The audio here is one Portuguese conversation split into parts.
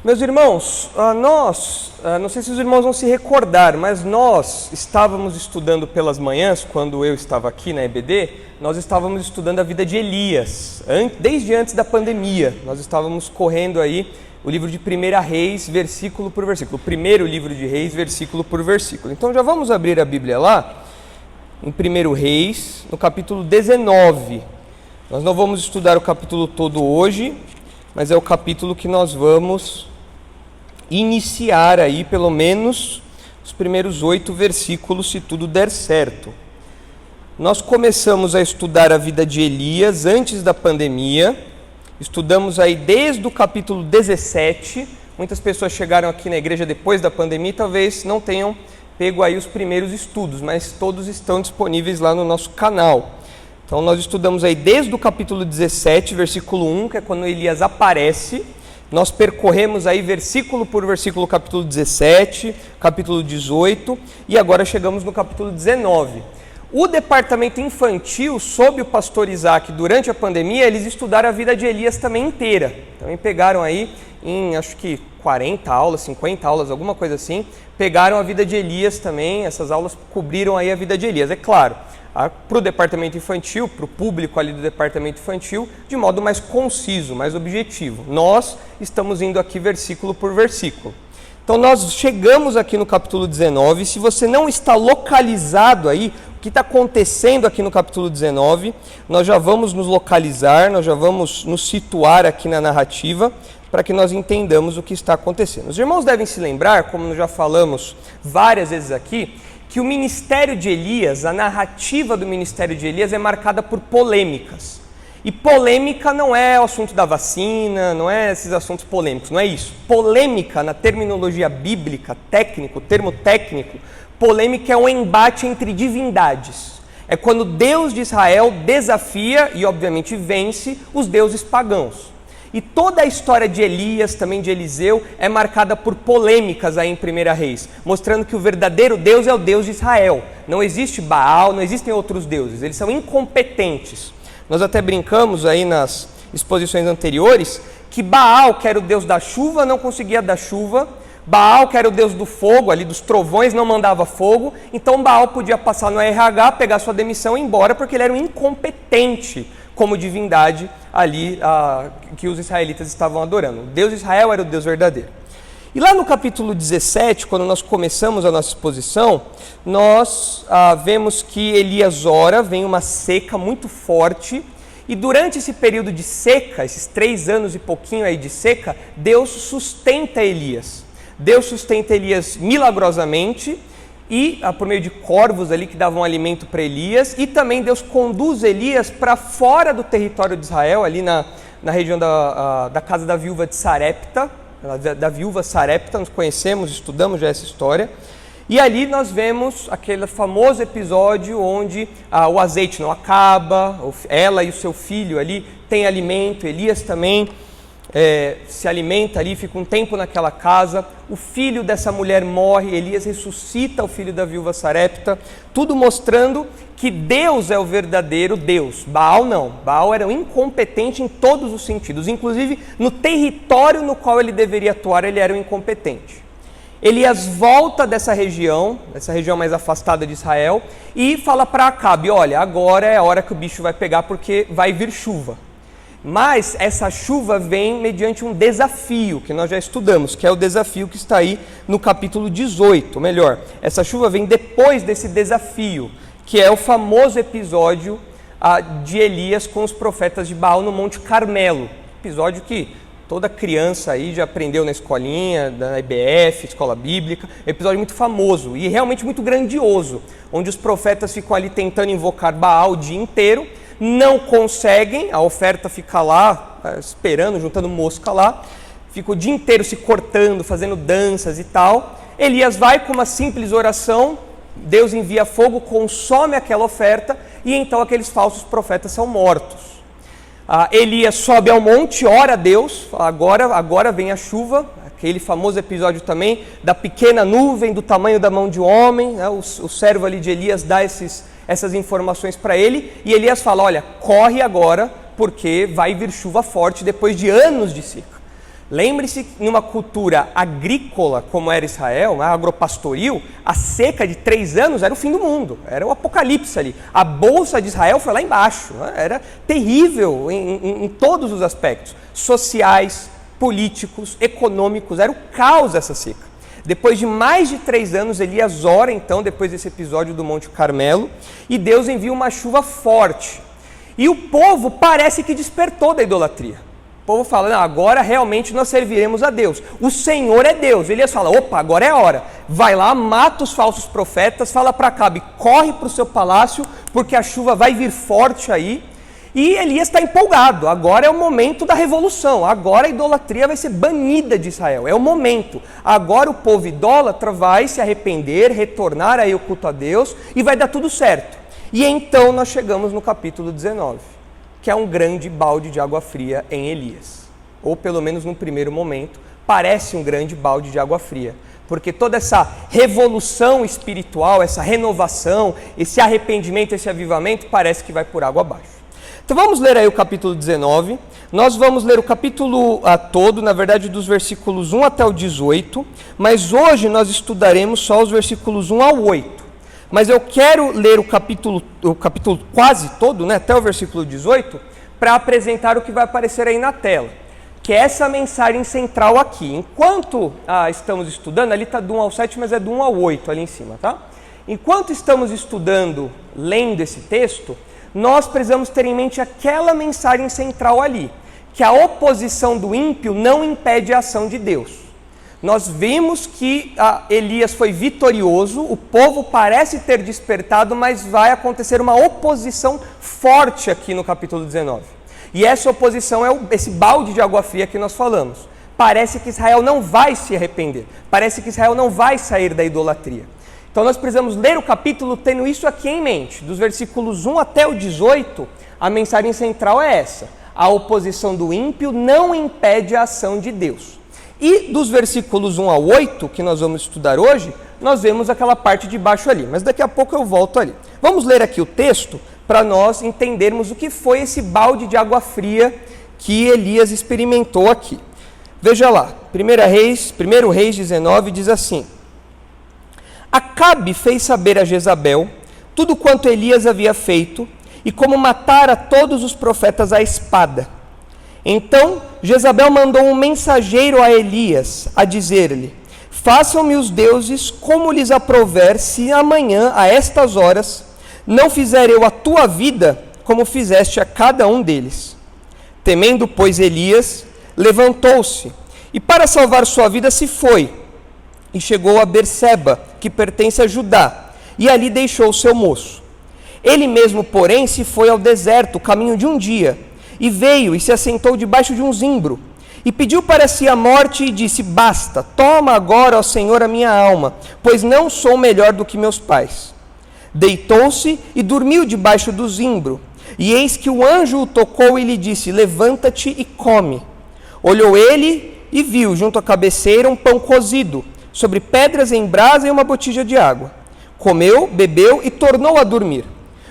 Meus irmãos, não sei se os irmãos vão se recordar, mas nós estávamos estudando pelas manhãs, quando eu estava aqui na EBD, nós estávamos estudando a vida de Elias, desde antes da pandemia. Nós estávamos correndo aí o livro de 1 Reis, versículo por versículo, o primeiro livro de Reis, versículo por versículo. Então já vamos abrir a Bíblia lá, em 1 Reis, no capítulo 19. Nós não vamos estudar o capítulo todo hoje, mas é o capítulo que nós vamos iniciar aí, pelo menos, os primeiros 8 versículos, se tudo der certo. Nós começamos a estudar a vida de Elias antes da pandemia, estudamos aí desde o capítulo 17, muitas pessoas chegaram aqui na igreja depois da pandemia e talvez não tenham pego aí os primeiros estudos, mas todos estão disponíveis lá no nosso canal. Então nós estudamos aí desde o capítulo 17, versículo 1, que é quando Elias aparece. Nós percorremos aí versículo por versículo capítulo 17, capítulo 18 e agora chegamos no capítulo 19. O departamento infantil, sob o pastor Isaac, durante a pandemia, eles estudaram a vida de Elias também inteira. Também pegaram aí em, acho que 40 aulas, 50 aulas, alguma coisa assim, pegaram a vida de Elias também, essas aulas cobriram aí a vida de Elias. É claro, para o departamento infantil, para o público ali do departamento infantil, de modo mais conciso, mais objetivo. Nós estamos indo aqui versículo por versículo. Então nós chegamos aqui no capítulo 19, se você não está localizado aí, o que está acontecendo aqui no capítulo 19, nós já vamos nos localizar, nós já vamos nos situar aqui na narrativa, para que nós entendamos o que está acontecendo. Os irmãos devem se lembrar, como nós já falamos várias vezes aqui, que o ministério de Elias, a narrativa do ministério de Elias é marcada por polêmicas. E polêmica não é o assunto da vacina, não é esses assuntos polêmicos, não é isso. Polêmica, na terminologia bíblica, técnico, termo técnico, polêmica é um embate entre divindades. É quando Deus de Israel desafia e, obviamente, vence os deuses pagãos. E toda a história de Elias, também de Eliseu, é marcada por polêmicas aí em 1 Reis, mostrando que o verdadeiro Deus é o Deus de Israel. Não existe Baal, não existem outros deuses, eles são incompetentes. Nós até brincamos aí nas exposições anteriores que Baal, que era o Deus da chuva, não conseguia dar chuva. Baal, que era o Deus do fogo, ali dos trovões, não mandava fogo. Então Baal podia passar no RH, pegar sua demissão e ir embora, porque ele era um incompetente como divindade ali que os israelitas estavam adorando. O Deus de Israel era o Deus verdadeiro. E lá no capítulo 17, quando nós começamos a nossa exposição, nós vemos que Elias ora, vem uma seca muito forte, e durante esse período de seca, esses 3 anos e pouquinho aí de seca, Deus sustenta Elias. Deus sustenta Elias milagrosamente, e por meio de corvos ali que davam alimento para Elias, e também Deus conduz Elias para fora do território de Israel, ali na região da casa da viúva de Sarepta, da viúva Sarepta, nós conhecemos, estudamos já essa história, e ali nós vemos aquele famoso episódio onde o azeite não acaba, ela e o seu filho ali têm alimento, Elias também se alimenta ali, fica um tempo naquela casa, o filho dessa mulher morre, Elias ressuscita o filho da viúva Sarepta, tudo mostrando que Deus é o verdadeiro Deus, Baal não, Baal era um incompetente em todos os sentidos, inclusive no território no qual ele deveria atuar, ele era um incompetente. Elias volta dessa região mais afastada de Israel, e fala para Acabe, olha, agora é a hora que o bicho vai pegar porque vai vir chuva. Mas essa chuva vem mediante um desafio, que nós já estudamos, que é o desafio que está aí no capítulo 18, melhor. Essa chuva vem depois desse desafio, que é o famoso episódio de Elias com os profetas de Baal no Monte Carmelo. Episódio que toda criança aí já aprendeu na escolinha, da IBF, escola bíblica. Episódio muito famoso e realmente muito grandioso, onde os profetas ficam ali tentando invocar Baal o dia inteiro, não conseguem, a oferta fica lá, esperando, juntando mosca lá, fica o dia inteiro se cortando, fazendo danças e tal. Elias vai com uma simples oração, Deus envia fogo, consome aquela oferta, e então aqueles falsos profetas são mortos. Elias sobe ao monte, ora a Deus, fala, agora vem a chuva, aquele famoso episódio também da pequena nuvem do tamanho da mão de um homem, né? O servo ali de Elias dá essas informações para ele, e Elias fala, olha, corre agora, porque vai vir chuva forte depois de anos de seca. Lembre-se que numa cultura agrícola como era Israel, agropastoril, a seca de 3 anos era o fim do mundo, era o apocalipse ali. A bolsa de Israel foi lá embaixo, era terrível em todos os aspectos, sociais, políticos, econômicos, era o caos essa seca. Depois de mais de 3 anos, Elias ora então, depois desse episódio do Monte Carmelo, e Deus envia uma chuva forte. E o povo parece que despertou da idolatria. O povo fala, não, agora realmente nós serviremos a Deus. O Senhor é Deus. Elias fala, opa, agora é a hora. Vai lá, mata os falsos profetas, fala para Acabe, corre para o seu palácio, porque a chuva vai vir forte aí. E Elias está empolgado, agora é o momento da revolução, agora a idolatria vai ser banida de Israel, é o momento. Agora o povo idólatra vai se arrepender, retornar aí o culto a Deus e vai dar tudo certo. E então nós chegamos no capítulo 19. Que é um grande balde de água fria em Elias. Ou pelo menos num primeiro momento, parece um grande balde de água fria. Porque toda essa revolução espiritual, essa renovação, esse arrependimento, esse avivamento, parece que vai por água abaixo. Então vamos ler aí o capítulo 19. Nós vamos ler o capítulo todo, na verdade dos versículos 1 até o 18. Mas hoje nós estudaremos só os versículos 1 ao 8. Mas eu quero ler o capítulo quase todo, até o versículo 18, para apresentar o que vai aparecer aí na tela, que é essa mensagem central aqui. Enquanto estamos estudando, ali está do 1 ao 7, mas é do 1 ao 8 ali em cima, tá? Enquanto estamos estudando, lendo esse texto, nós precisamos ter em mente aquela mensagem central ali, que a oposição do ímpio não impede a ação de Deus. Nós vimos que Elias foi vitorioso, o povo parece ter despertado, mas vai acontecer uma oposição forte aqui no capítulo 19. E essa oposição é esse balde de água fria que nós falamos. Parece que Israel não vai se arrepender, parece que Israel não vai sair da idolatria. Então nós precisamos ler o capítulo tendo isso aqui em mente. Dos versículos 1 até o 18, a mensagem central é essa. A oposição do ímpio não impede a ação de Deus. E dos versículos 1 ao 8, que nós vamos estudar hoje, nós vemos aquela parte de baixo ali, mas daqui a pouco eu volto ali. Vamos ler aqui o texto para nós entendermos o que foi esse balde de água fria que Elias experimentou aqui. Veja lá, 1 Reis 19 diz assim: Acabe fez saber a Jezabel tudo quanto Elias havia feito e como matara todos os profetas à espada. Então Jezabel mandou um mensageiro a Elias, a dizer-lhe: Façam-me os deuses como lhes aprouver, se amanhã, a estas horas, não fizer eu a tua vida, como fizeste a cada um deles. Temendo, pois, Elias, levantou-se, e para salvar sua vida se foi, e chegou a Berseba, que pertence a Judá, e ali deixou o seu moço. Ele mesmo, porém, se foi ao deserto, caminho de um dia, e veio e se assentou debaixo de um zimbro, e pediu para si a morte e disse: Basta, toma agora, ó Senhor, a minha alma, pois não sou melhor do que meus pais. Deitou-se e dormiu debaixo do zimbro, e eis que o anjo o tocou e lhe disse: Levanta-te e come. Olhou ele e viu junto à cabeceira um pão cozido, sobre pedras em brasa e uma botija de água. Comeu, bebeu e tornou a dormir.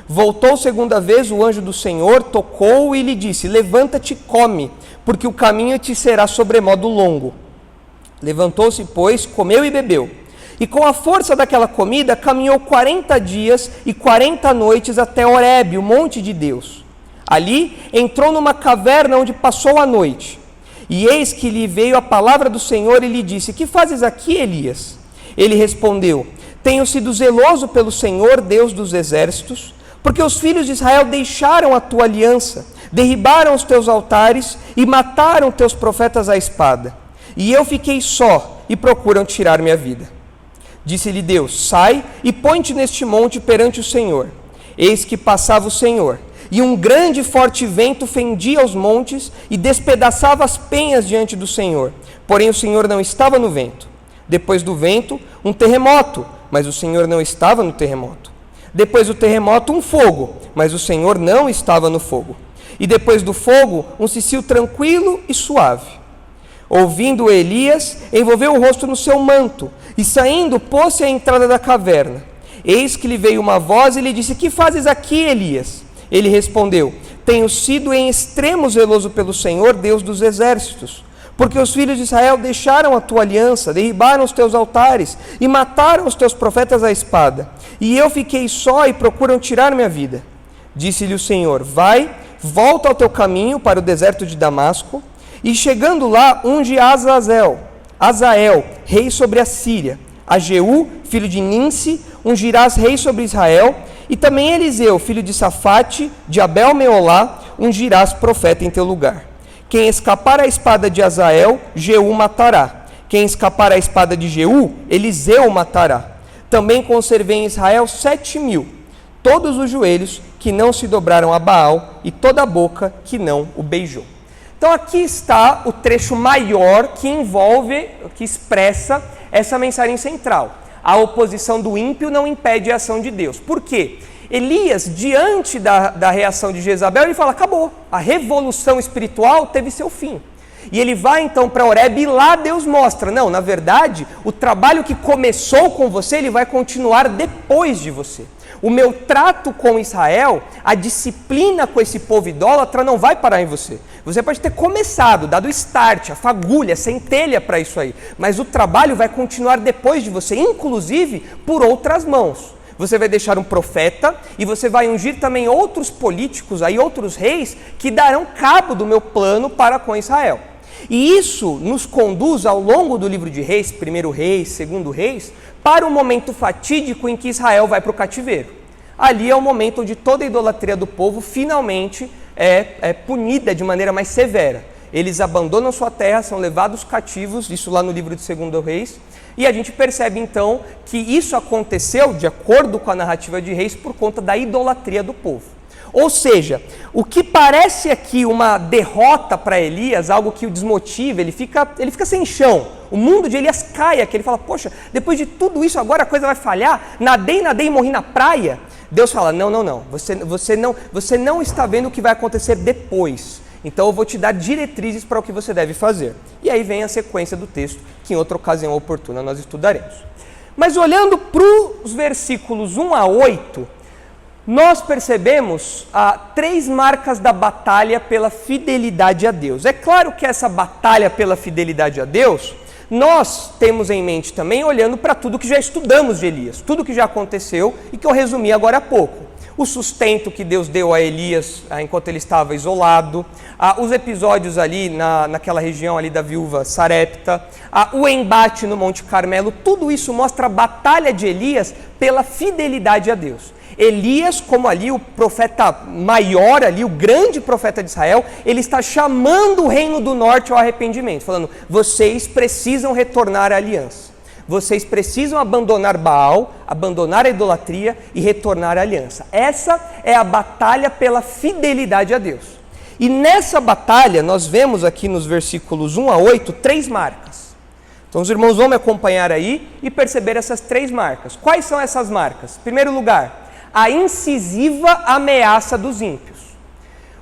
Voltou segunda vez o anjo do Senhor, tocou e lhe disse: Levanta-te e come, porque o caminho te será sobremodo longo. Levantou-se, pois, comeu e bebeu. E com a força daquela comida, caminhou 40 dias e 40 noites até Horebe, o monte de Deus. Ali entrou numa caverna onde passou a noite. E eis que lhe veio a palavra do Senhor e lhe disse: Que fazes aqui, Elias? Ele respondeu: Tenho sido zeloso pelo Senhor, Deus dos exércitos, porque os filhos de Israel deixaram a tua aliança, derribaram os teus altares e mataram teus profetas à espada. E eu fiquei só e procuram tirar minha vida. Disse-lhe Deus: Sai e põe-te neste monte perante o Senhor. Eis que passava o Senhor, e um grande e forte vento fendia os montes e despedaçava as penhas diante do Senhor. Porém o Senhor não estava no vento. Depois do vento, um terremoto, mas o Senhor não estava no terremoto. Depois do terremoto, um fogo, mas o Senhor não estava no fogo. E depois do fogo, um cicio tranquilo e suave. Ouvindo Elias, envolveu o rosto no seu manto, e saindo, pôs-se à entrada da caverna. Eis que lhe veio uma voz e lhe disse: Que fazes aqui, Elias? Ele respondeu: Tenho sido em extremo zeloso pelo Senhor, Deus dos exércitos, Porque os filhos de Israel deixaram a tua aliança, derribaram os teus altares e mataram os teus profetas à espada. E eu fiquei só e procuram tirar minha vida. Disse-lhe o Senhor: vai, volta ao teu caminho para o deserto de Damasco, e chegando lá, unge Azael, rei sobre a Síria. A Jeú, filho de Ninsi, ungirás rei sobre Israel, e também Eliseu, filho de Safate, de Abel-Meolá, ungirás profeta em teu lugar. Quem escapar à espada de Azael, Jeú matará. Quem escapar à espada de Jeú, Eliseu matará. Também conservei em Israel 7.000, todos os joelhos que não se dobraram a Baal e toda a boca que não o beijou. Então aqui está o trecho maior que envolve, que expressa essa mensagem central. A oposição do ímpio não impede a ação de Deus. Por quê? Elias, diante da reação de Jezabel, ele fala: acabou, a revolução espiritual teve seu fim. E ele vai então para Horebe e lá Deus mostra: não, na verdade, o trabalho que começou com você, ele vai continuar depois de você. O meu trato com Israel, a disciplina com esse povo idólatra não vai parar em você. Você pode ter começado, dado start, a fagulha, a centelha para isso aí, mas o trabalho vai continuar depois de você, inclusive por outras mãos. Você vai deixar um profeta e você vai ungir também outros políticos, aí, outros reis, que darão cabo do meu plano para com Israel. E isso nos conduz ao longo do livro de Reis, 1º Reis, 2º Reis, para um momento fatídico em que Israel vai para o cativeiro. Ali é o momento onde toda a idolatria do povo finalmente é punida de maneira mais severa. Eles abandonam sua terra, são levados cativos, isso lá no livro de 2º Reis, e a gente percebe então que isso aconteceu, de acordo com a narrativa de Reis, por conta da idolatria do povo. Ou seja, o que parece aqui uma derrota para Elias, algo que o desmotiva, ele fica sem chão. O mundo de Elias cai aqui, ele fala: poxa, depois de tudo isso agora a coisa vai falhar? Nadei e morri na praia? Deus fala: não, você não está vendo o que vai acontecer depois. Então eu vou te dar diretrizes para o que você deve fazer. E aí vem a sequência do texto, que em outra ocasião oportuna nós estudaremos. Mas olhando para os versículos 1 a 8, nós percebemos 3 marcas da batalha pela fidelidade a Deus. É claro que essa batalha pela fidelidade a Deus, nós temos em mente também olhando para tudo que já estudamos de Elias, tudo que já aconteceu e que eu resumi agora há pouco. O sustento que Deus deu a Elias enquanto ele estava isolado, os episódios ali naquela região ali da viúva Sarepta, o embate no Monte Carmelo, tudo isso mostra a batalha de Elias pela fidelidade a Deus. Elias, como ali o profeta maior, ali o grande profeta de Israel, ele está chamando o reino do norte ao arrependimento, falando: vocês precisam retornar à aliança. Vocês precisam abandonar Baal, abandonar a idolatria e retornar à aliança. Essa é a batalha pela fidelidade a Deus. E nessa batalha, nós vemos aqui nos versículos 1 a 8, 3 marcas. Então os irmãos vão me acompanhar aí e perceber essas 3 marcas. Quais são essas marcas? Em primeiro lugar, a incisiva ameaça dos ímpios.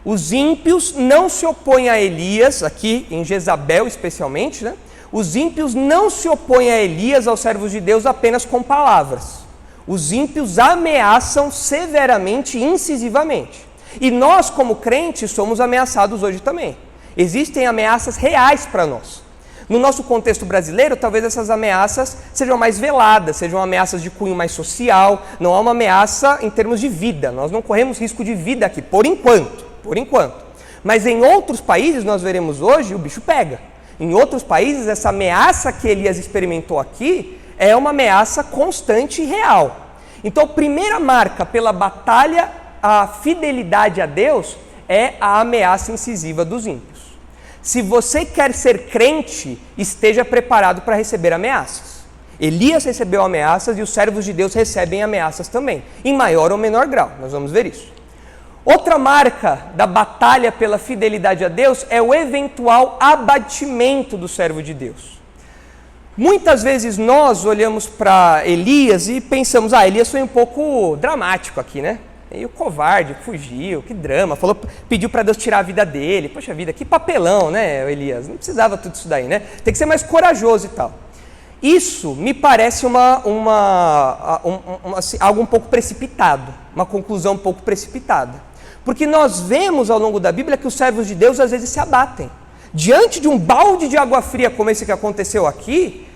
Os ímpios não se opõem a Elias, aqui em Jezabel especialmente, né? Os ímpios não se opõem a Elias, aos servos de Deus, apenas com palavras. Os ímpios ameaçam severamente e incisivamente. E nós, como crentes, somos ameaçados hoje também. Existem ameaças reais para nós. No nosso contexto brasileiro, talvez essas ameaças sejam mais veladas, sejam ameaças de cunho mais social, não há uma ameaça em termos de vida. Nós não corremos risco de vida aqui, por enquanto. Mas em outros países, nós veremos hoje, o bicho pega. Em outros países, essa ameaça que Elias experimentou aqui é uma ameaça constante e real. Então, a primeira marca pela batalha, a fidelidade a Deus, é a ameaça incisiva dos ímpios. Se você quer ser crente, esteja preparado para receber ameaças. Elias recebeu ameaças e os servos de Deus recebem ameaças também, em maior ou menor grau. Nós vamos ver isso. Outra marca da batalha pela fidelidade a Deus é o eventual abatimento do servo de Deus. Muitas vezes nós olhamos para Elias e pensamos: Elias foi um pouco dramático aqui, né? E o covarde, fugiu, que drama, pediu para Deus tirar a vida dele. Poxa vida, que papelão, né, Elias? Não precisava tudo isso daí, né? Tem que ser mais corajoso e tal. Isso me parece algo um pouco precipitado, uma conclusão um pouco precipitada. Porque nós vemos ao longo da Bíblia que os servos de Deus às vezes se abatem. Diante de um balde de água fria como esse que aconteceu aqui,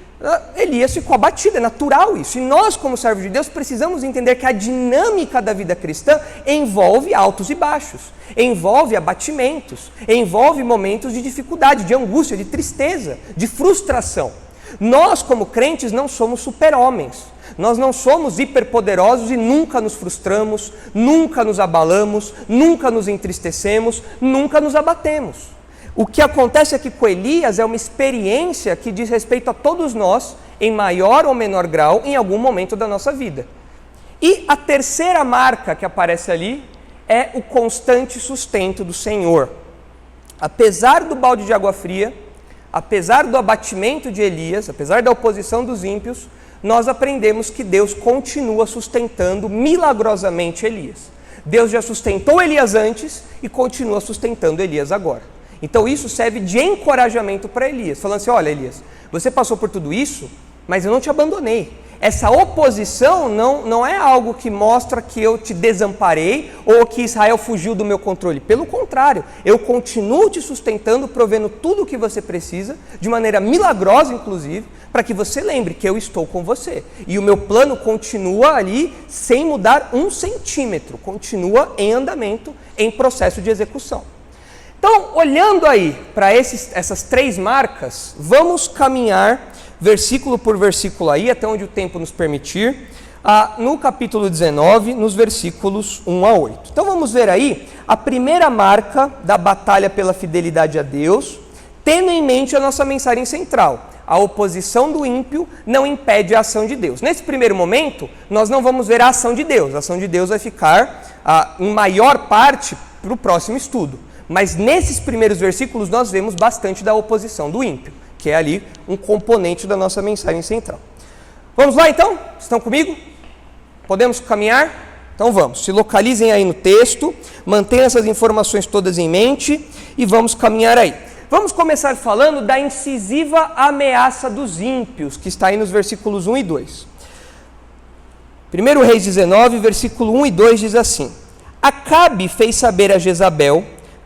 Elias ficou abatido, é natural isso. E nós, como servos de Deus, precisamos entender que a dinâmica da vida cristã envolve altos e baixos, envolve abatimentos, envolve momentos de dificuldade, de angústia, de tristeza, de frustração. Nós, como crentes, não somos super-homens. Nós não somos hiperpoderosos e nunca nos frustramos, nunca nos abalamos, nunca nos entristecemos, nunca nos abatemos. O que acontece aqui com Elias é uma experiência que diz respeito a todos nós, em maior ou menor grau, em algum momento da nossa vida. E a terceira marca que aparece ali é o constante sustento do Senhor. Apesar do balde de água fria, apesar do abatimento de Elias, apesar da oposição dos ímpios, nós aprendemos que Deus continua sustentando milagrosamente Elias. Deus já sustentou Elias antes e continua sustentando Elias agora. Então isso serve de encorajamento para Elias, falando assim, olha Elias, você passou por tudo isso, mas eu não te abandonei. Essa oposição não é algo que mostra que eu te desamparei ou que Israel fugiu do meu controle. Pelo contrário, eu continuo te sustentando, provendo tudo o que você precisa, de maneira milagrosa inclusive, para que você lembre que eu estou com você. E o meu plano continua ali sem mudar 1 centímetro, continua em andamento, em processo de execução. Então, olhando aí para essas 3 marcas, vamos caminhar versículo por versículo aí, até onde o tempo nos permitir, no capítulo 19, nos versículos 1 a 8. Então vamos ver aí a primeira marca da batalha pela fidelidade a Deus, tendo em mente a nossa mensagem central. A oposição do ímpio não impede a ação de Deus. Nesse primeiro momento, nós não vamos ver a ação de Deus. A ação de Deus vai ficar, em maior parte, para o próximo estudo. Mas nesses primeiros versículos nós vemos bastante da oposição do ímpio, que é ali um componente da nossa mensagem central. Vamos lá então? Estão comigo? Podemos caminhar? Então vamos, se localizem aí no texto, mantenham essas informações todas em mente e vamos caminhar aí. Vamos começar falando da incisiva ameaça dos ímpios, que está aí nos versículos 1 e 2. 1 Reis 19, versículo 1 e 2 diz assim: Acabe fez saber a Jezabel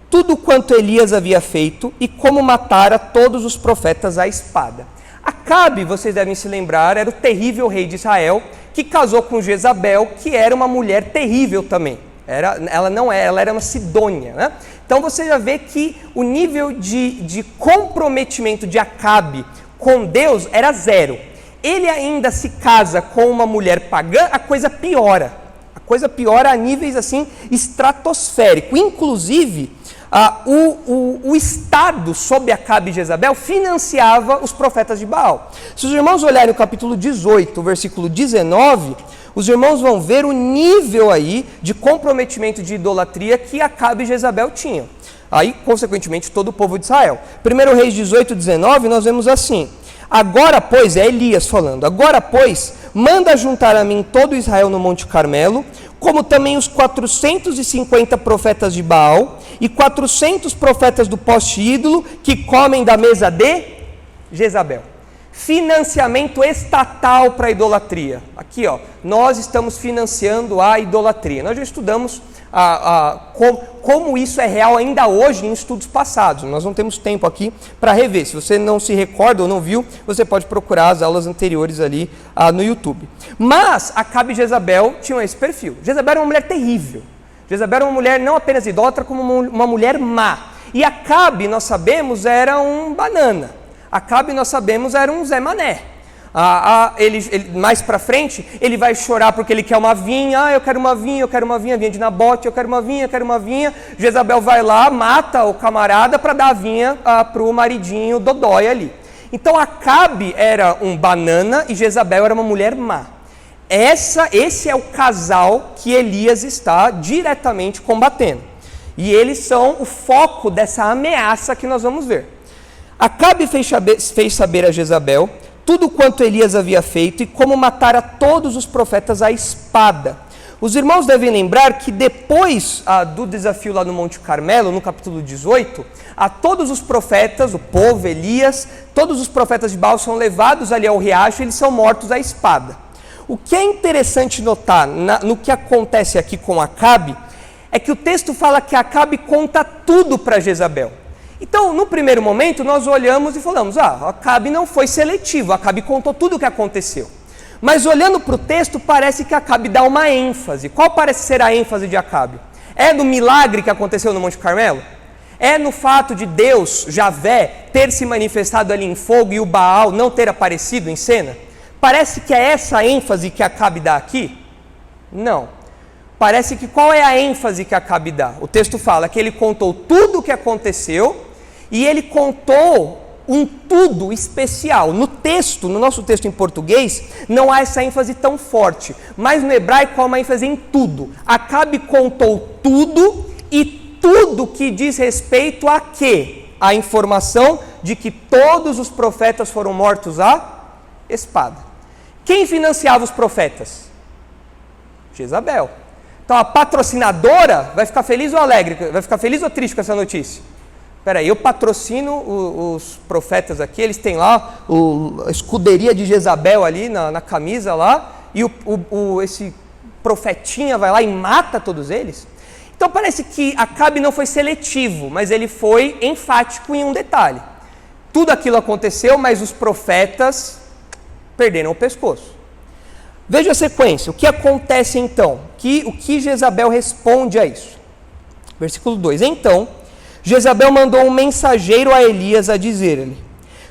tudo quanto Elias havia feito e como matara todos os profetas à espada. Acabe, vocês devem se lembrar, era o terrível rei de Israel, que casou com Jezabel, que era uma mulher terrível também. Ela era uma sidônia, né? Então você já vê que o nível de comprometimento de Acabe com Deus era 0. Ele ainda se casa com uma mulher pagã, a coisa piora. A coisa piora a níveis assim estratosféricos. Inclusive, o Estado, sob Acabe e Jezabel, financiava os profetas de Baal. Se os irmãos olharem o capítulo 18, versículo 19, os irmãos vão ver o nível aí de comprometimento de idolatria que Acabe e Jezabel tinham. Aí, consequentemente, todo o povo de Israel. 1 Reis 18, 19, nós vemos assim: Agora, pois, é Elias falando, agora, pois, manda juntar a mim todo Israel no Monte Carmelo, como também os 450 profetas de Baal e 400 profetas do poste ídolo que comem da mesa de Jezabel. Financiamento estatal para a idolatria. Aqui, ó, nós estamos financiando a idolatria. Nós já estudamos como isso é real ainda hoje em estudos passados. Nós não temos tempo aqui para rever. Se você não se recorda ou não viu, você pode procurar as aulas anteriores ali no YouTube. Mas Acabe e Jezabel tinham esse perfil. Jezabel era uma mulher terrível. Jezabel era uma mulher não apenas idólatra, como uma mulher má. E Acabe, nós sabemos, era um banana. Acabe, nós sabemos, era um Zé Mané. Mais para frente, ele vai chorar porque ele quer uma vinha. Eu quero uma vinha, vinha de Nabote, eu quero uma vinha. Jezabel vai lá, mata o camarada para dar a vinha para o maridinho dodói ali. Então Acabe era um banana e Jezabel era uma mulher má. Esse é o casal que Elias está diretamente combatendo. E eles são o foco dessa ameaça que nós vamos ver. Acabe fez saber a Jezabel tudo quanto Elias havia feito e como matara todos os profetas à espada. Os irmãos devem lembrar que depois do desafio lá no Monte Carmelo, no capítulo 18, todos os profetas, o povo, Elias, todos os profetas de Baal são levados ali ao riacho e eles são mortos à espada. O que é interessante notar no que acontece aqui com Acabe é que o texto fala que Acabe conta tudo para Jezabel. Então, no primeiro momento, nós olhamos e falamos, Acabe não foi seletivo, Acabe contou tudo o que aconteceu. Mas olhando para o texto, parece que Acabe dá uma ênfase. Qual parece ser a ênfase de Acabe? É no milagre que aconteceu no Monte Carmelo? É no fato de Deus, Javé, ter se manifestado ali em fogo e o Baal não ter aparecido em cena? Parece que é essa a ênfase que Acabe dá aqui? Não. Parece que qual é a ênfase que Acabe dá? O texto fala que ele contou tudo o que aconteceu e ele contou um tudo especial. No texto, no nosso texto em português, não há essa ênfase tão forte, mas no hebraico há uma ênfase em tudo. Acabe contou tudo e tudo que diz respeito a quê? A informação de que todos os profetas foram mortos à espada. Quem financiava os profetas? Jezabel. Então a patrocinadora vai ficar feliz ou alegre? Vai ficar feliz ou triste com essa notícia? Peraí, eu patrocino os profetas aqui, eles têm lá a escuderia de Jezabel ali na camisa lá, e esse profetinha vai lá e mata todos eles? Então parece que Acabe não foi seletivo, mas ele foi enfático em um detalhe. Tudo aquilo aconteceu, mas os profetas perderam o pescoço. Veja a sequência, o que acontece então? O que Jezabel responde a isso? Versículo 2, então Jezabel mandou um mensageiro a Elias a dizer-lhe: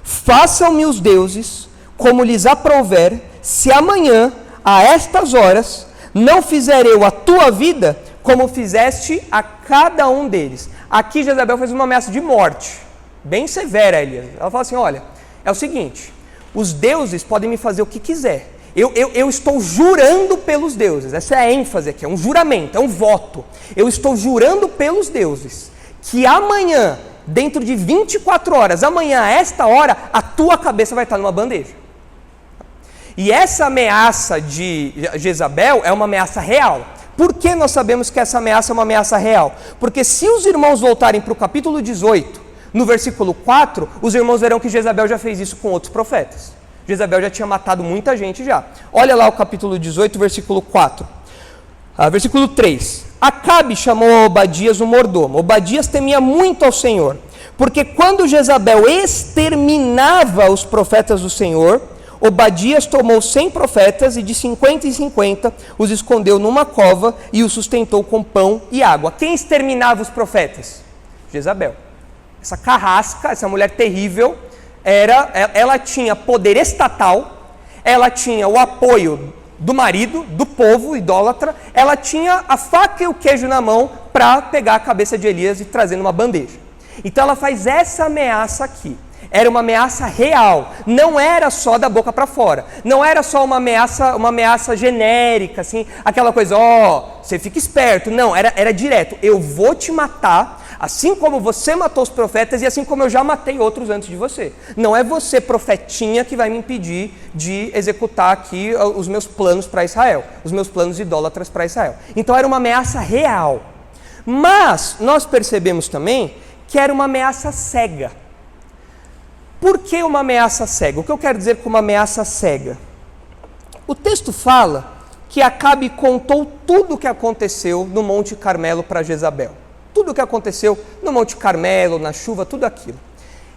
façam-me os deuses como lhes aprouver, se amanhã, a estas horas, não fizer eu a tua vida como fizeste a cada um deles. Aqui Jezabel fez uma ameaça de morte, bem severa a Elias. Ela fala assim, olha, é o seguinte, os deuses podem me fazer o que quiser. Eu estou jurando pelos deuses, essa é a ênfase aqui, é um juramento, é um voto. Eu estou jurando pelos deuses que amanhã, dentro de 24 horas, amanhã a esta hora, a tua cabeça vai estar numa bandeja. E essa ameaça de Jezabel é uma ameaça real. Por que nós sabemos que essa ameaça é uma ameaça real? Porque se os irmãos voltarem para o capítulo 18, no versículo 4, os irmãos verão que Jezabel já fez isso com outros profetas. Jezabel já tinha matado muita gente já. Olha lá o capítulo 18, versículo 4. Versículo 3. Acabe chamou a Obadias o mordomo. Obadias temia muito ao Senhor, porque quando Jezabel exterminava os profetas do Senhor, Obadias tomou 100 profetas e de 50 em 50 os escondeu numa cova e os sustentou com pão e água. Quem exterminava os profetas? Jezabel. Essa carrasca, essa mulher terrível, ela tinha poder estatal, ela tinha o apoio do marido, do povo idólatra, ela tinha a faca e o queijo na mão para pegar a cabeça de Elias e trazer numa bandeja. Então ela faz essa ameaça aqui. Era uma ameaça real, não era só da boca para fora, não era só uma ameaça genérica, assim, aquela coisa, você fica esperto, não, era direto, eu vou te matar, assim como você matou os profetas e assim como eu já matei outros antes de você. Não é você, profetinha, que vai me impedir de executar aqui os meus planos para Israel, os meus planos idólatras para Israel. Então era uma ameaça real, mas nós percebemos também que era uma ameaça cega. Por que uma ameaça cega? O que eu quero dizer com uma ameaça cega? O texto fala que Acabe contou tudo o que aconteceu no Monte Carmelo para Jezabel. Tudo o que aconteceu no Monte Carmelo, na chuva, tudo aquilo.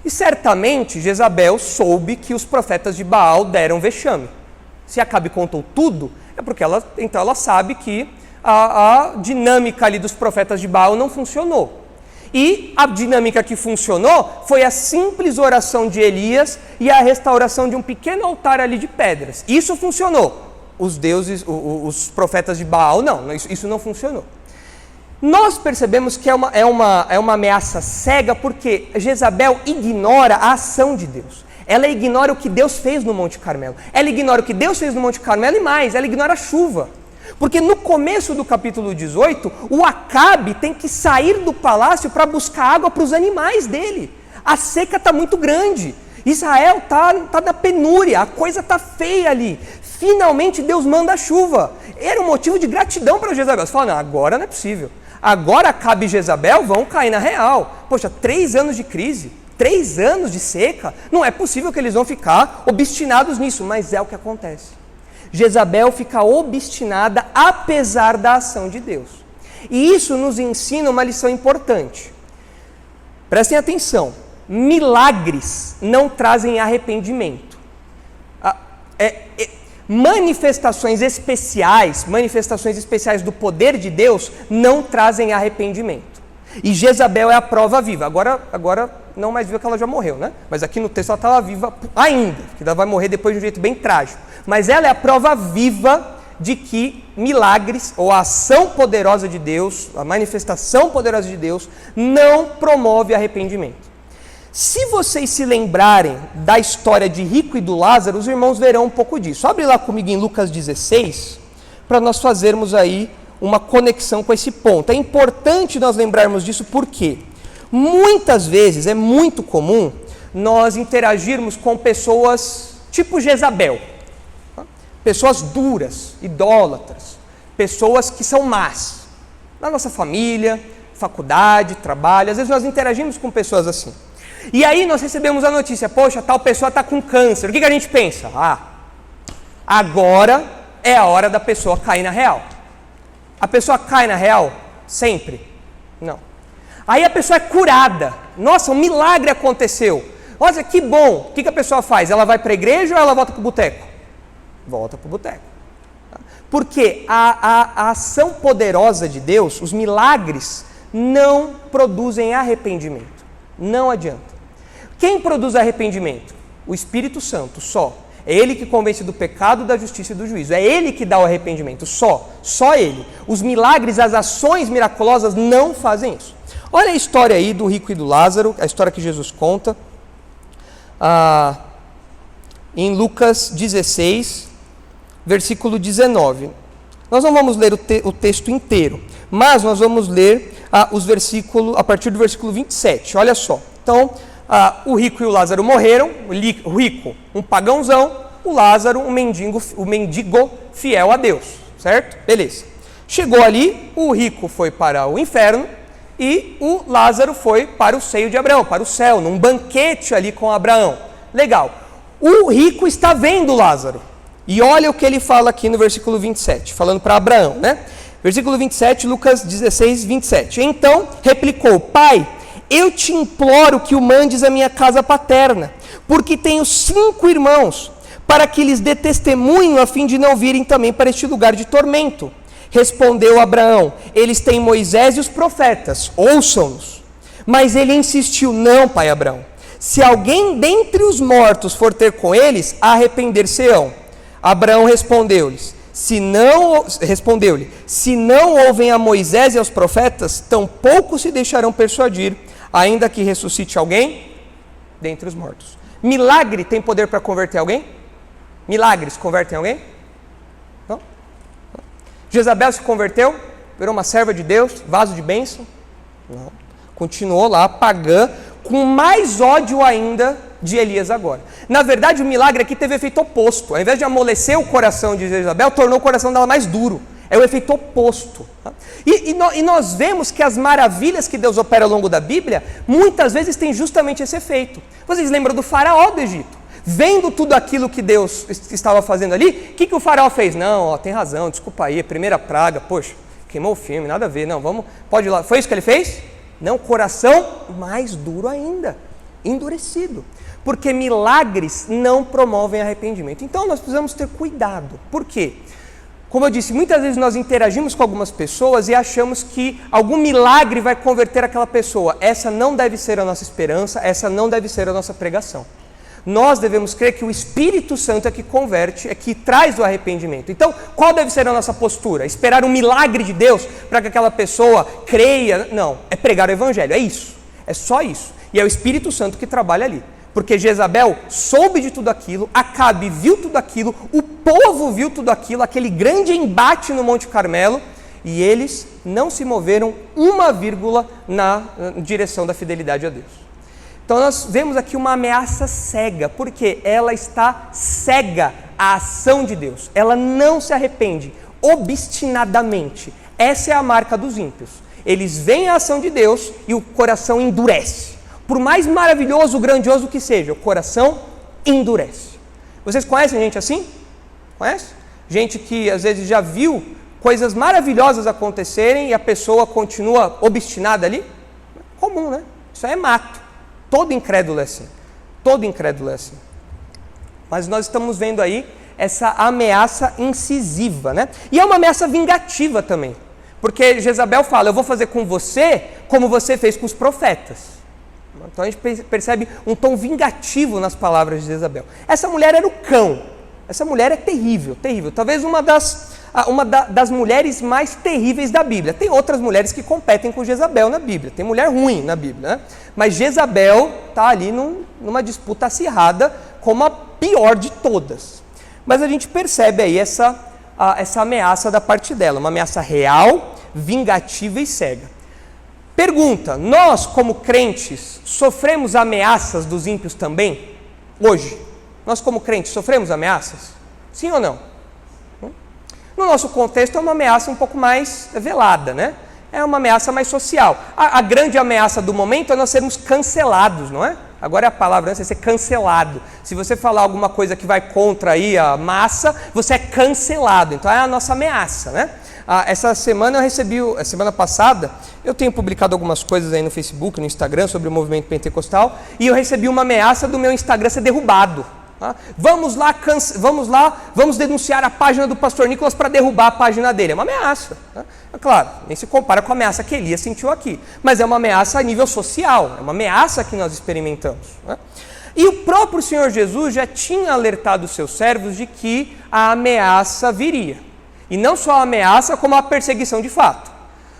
E certamente Jezabel soube que os profetas de Baal deram vexame. Se Acabe contou tudo, é porque ela sabe que a dinâmica ali dos profetas de Baal não funcionou. E a dinâmica que funcionou foi a simples oração de Elias e a restauração de um pequeno altar ali de pedras. Isso funcionou. Os deuses, os profetas de Baal, não, isso não funcionou. Nós percebemos que é uma ameaça cega porque Jezabel ignora a ação de Deus. Ela ignora o que Deus fez no Monte Carmelo. Ela ignora o que Deus fez no Monte Carmelo e mais, ela ignora a chuva. Porque no começo do capítulo 18, o Acabe tem que sair do palácio para buscar água para os animais dele. A seca está muito grande. Israel está na penúria, a coisa está feia ali. Finalmente Deus manda a chuva. Era um motivo de gratidão para Jezabel. Você fala, não, agora não é possível. Agora Acabe e Jezabel vão cair na real. Poxa, 3 anos de crise, 3 anos de seca, não é possível que eles vão ficar obstinados nisso, mas é o que acontece. Jezabel fica obstinada apesar da ação de Deus. E isso nos ensina uma lição importante. Prestem atenção, milagres não trazem arrependimento. Manifestações especiais do poder de Deus não trazem arrependimento. E Jezabel é a prova viva. Agora não mais viva, que ela já morreu, né? Mas aqui no texto ela estava viva ainda, que ela vai morrer depois de um jeito bem trágico. Mas ela é a prova viva de que milagres, ou a ação poderosa de Deus, a manifestação poderosa de Deus, não promove arrependimento. Se vocês se lembrarem da história de Rico e do Lázaro, os irmãos verão um pouco disso. Abre lá comigo em Lucas 16, para nós fazermos aí uma conexão com esse ponto. É importante nós lembrarmos disso porque muitas vezes é muito comum nós interagirmos com pessoas tipo Jezabel. Pessoas duras, idólatras, pessoas que são más. Na nossa família, faculdade, trabalho, às vezes nós interagimos com pessoas assim. E aí nós recebemos a notícia, poxa, tal pessoa está com câncer. O que a gente pensa? Agora é a hora da pessoa cair na real. A pessoa cai na real? Sempre? Não. Aí a pessoa é curada. Nossa, um milagre aconteceu. Olha, que bom. O que a pessoa faz? Ela vai para a igreja ou ela volta para o boteco? Volta para o boteco. Porque a ação poderosa de Deus, os milagres, não produzem arrependimento. Não adianta. Quem produz arrependimento? O Espírito Santo, só. É Ele que convence do pecado, da justiça e do juízo. É Ele que dá o arrependimento, só Ele. Os milagres, as ações miraculosas não fazem isso. Olha a história aí do rico e do Lázaro, a história que Jesus conta. Em Lucas 16, versículo 19. Nós não vamos ler o texto inteiro, mas nós vamos ler os versículos, a partir do versículo 27. Olha só. Então, o rico e o Lázaro morreram. O rico, um pagãozão. O Lázaro, um mendigo fiel a Deus. Certo? Beleza. Chegou ali, o rico foi para o inferno e o Lázaro foi para o seio de Abraão, para o céu, num banquete ali com Abraão. Legal. O rico está vendo Lázaro. E olha o que ele fala aqui no versículo 27, falando para Abraão, né? Versículo 27, Lucas 16, 27. Então replicou: Pai, eu te imploro que o mandes à minha casa paterna, porque tenho 5 irmãos, para que lhes dê testemunho, a fim de não virem também para este lugar de tormento. Respondeu Abraão: eles têm Moisés e os profetas, ouçam-nos. Mas ele insistiu: não, pai Abraão, se alguém dentre os mortos for ter com eles, arrepender-se-ão. Abraão respondeu-lhe: se não ouvem a Moisés e aos profetas, tampouco se deixarão persuadir, ainda que ressuscite alguém dentre os mortos. Milagre tem poder para converter alguém? Milagres convertem alguém? Não? Jezabel se converteu? Virou uma serva de Deus? Vaso de bênção? Não. Continuou lá, pagã, com mais ódio ainda de Elias agora. Na verdade, o milagre aqui teve efeito oposto. Ao invés de amolecer o coração de Jezabel, tornou o coração dela mais duro. É o efeito oposto. E nós vemos que as maravilhas que Deus opera ao longo da Bíblia, muitas vezes têm justamente esse efeito. Vocês lembram do faraó do Egito? Vendo tudo aquilo que Deus estava fazendo ali, o que o faraó fez? Não, tem razão, desculpa aí, primeira praga, poxa, queimou o filme, nada a ver, não, pode ir lá. Foi isso que ele fez? Não, coração mais duro ainda, endurecido. Porque milagres não promovem arrependimento. Então nós precisamos ter cuidado. Por quê? Como eu disse, muitas vezes nós interagimos com algumas pessoas e achamos que algum milagre vai converter aquela pessoa. Essa não deve ser a nossa esperança, essa não deve ser a nossa pregação. Nós devemos crer que o Espírito Santo é que converte, é que traz o arrependimento. Então, qual deve ser a nossa postura? Esperar um milagre de Deus para que aquela pessoa creia? Não, é pregar o Evangelho, é isso. É só isso. E é o Espírito Santo que trabalha ali. Porque Jezabel soube de tudo aquilo, Acabe viu tudo aquilo, o povo viu tudo aquilo, aquele grande embate no Monte Carmelo, e eles não se moveram uma vírgula na direção da fidelidade a Deus. Então nós vemos aqui uma ameaça cega, porque ela está cega à ação de Deus. Ela não se arrepende obstinadamente. Essa é a marca dos ímpios. Eles veem a ação de Deus e o coração endurece. Por mais maravilhoso, grandioso que seja, o coração endurece. Vocês conhecem gente assim? Conhece? Gente que às vezes já viu coisas maravilhosas acontecerem e a pessoa continua obstinada ali? Comum, né? Isso aí é mato. Todo incrédulo é assim. Todo incrédulo é assim. Mas nós estamos vendo aí essa ameaça incisiva, né? E é uma ameaça vingativa também. Porque Jezabel fala, eu vou fazer com você como você fez com os profetas. Então a gente percebe um tom vingativo nas palavras de Jezabel. Essa mulher era o cão. Essa mulher é terrível, terrível. Talvez uma das mulheres mais terríveis da Bíblia. Tem outras mulheres que competem com Jezabel na Bíblia. Tem mulher ruim na Bíblia, né? Mas Jezabel está ali numa disputa acirrada como a pior de todas. Mas a gente percebe aí essa ameaça da parte dela. Uma ameaça real, vingativa e cega. Pergunta, nós como crentes sofremos ameaças dos ímpios também? Hoje? Nós como crentes sofremos ameaças? Sim ou não? No nosso contexto é uma ameaça um pouco mais velada, né? É uma ameaça mais social. A grande ameaça do momento é nós sermos cancelados, não é? Agora é a palavra, né? Você ser cancelado. Se você falar alguma coisa que vai contra aí a massa, você é cancelado. Então é a nossa ameaça, né? Essa semana semana passada, eu tenho publicado algumas coisas aí no Facebook, no Instagram, sobre o movimento pentecostal, e eu recebi uma ameaça do meu Instagram ser derrubado. Vamos denunciar a página do pastor Nicolas para derrubar a página dele. É uma ameaça. É claro, nem se compara com a ameaça que Elias sentiu aqui. Mas é uma ameaça a nível social, é uma ameaça que nós experimentamos. E o próprio Senhor Jesus já tinha alertado os seus servos de que a ameaça viria. E não só a ameaça, como a perseguição de fato.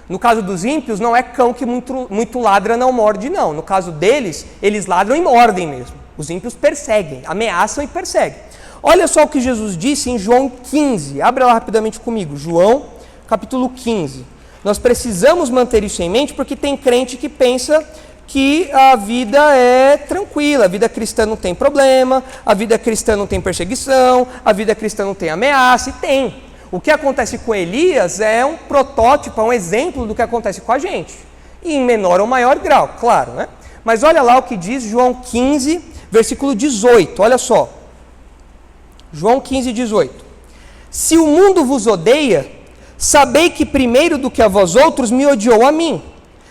No caso dos ímpios, não é cão que muito ladra, não morde, não. No caso deles, eles ladram e mordem mesmo. Os ímpios perseguem, ameaçam e perseguem. Olha só o que Jesus disse em João 15. Abre lá rapidamente comigo. João, capítulo 15. Nós precisamos manter isso em mente porque tem crente que pensa que a vida é tranquila, a vida cristã não tem problema, a vida cristã não tem perseguição, a vida cristã não tem ameaça, e tem. O que acontece com Elias é um protótipo, é um exemplo do que acontece com a gente. E em menor ou maior grau, claro, né? Mas olha lá o que diz João 15, versículo 18, olha só. João 15, 18. Se o mundo vos odeia, sabei que primeiro do que a vós outros me odiou a mim.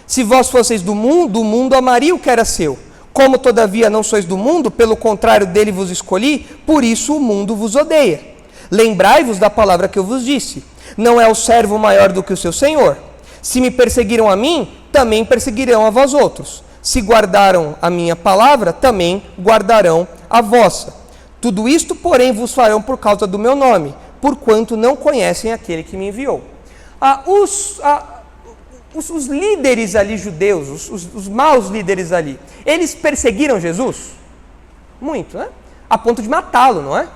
Se vós fosseis do mundo, o mundo amaria o que era seu. Como todavia não sois do mundo, pelo contrário dele vos escolhi, por isso o mundo vos odeia. Lembrai-vos da palavra que eu vos disse. Não é o servo maior do que o seu senhor. Se me perseguiram a mim, também perseguirão a vós outros. Se guardaram a minha palavra, também guardarão a vossa. Tudo isto, porém, vos farão por causa do meu nome, porquanto não conhecem aquele que me enviou. Os líderes ali judeus, os maus líderes ali, eles perseguiram Jesus? Muito, né? A ponto de matá-lo, não é?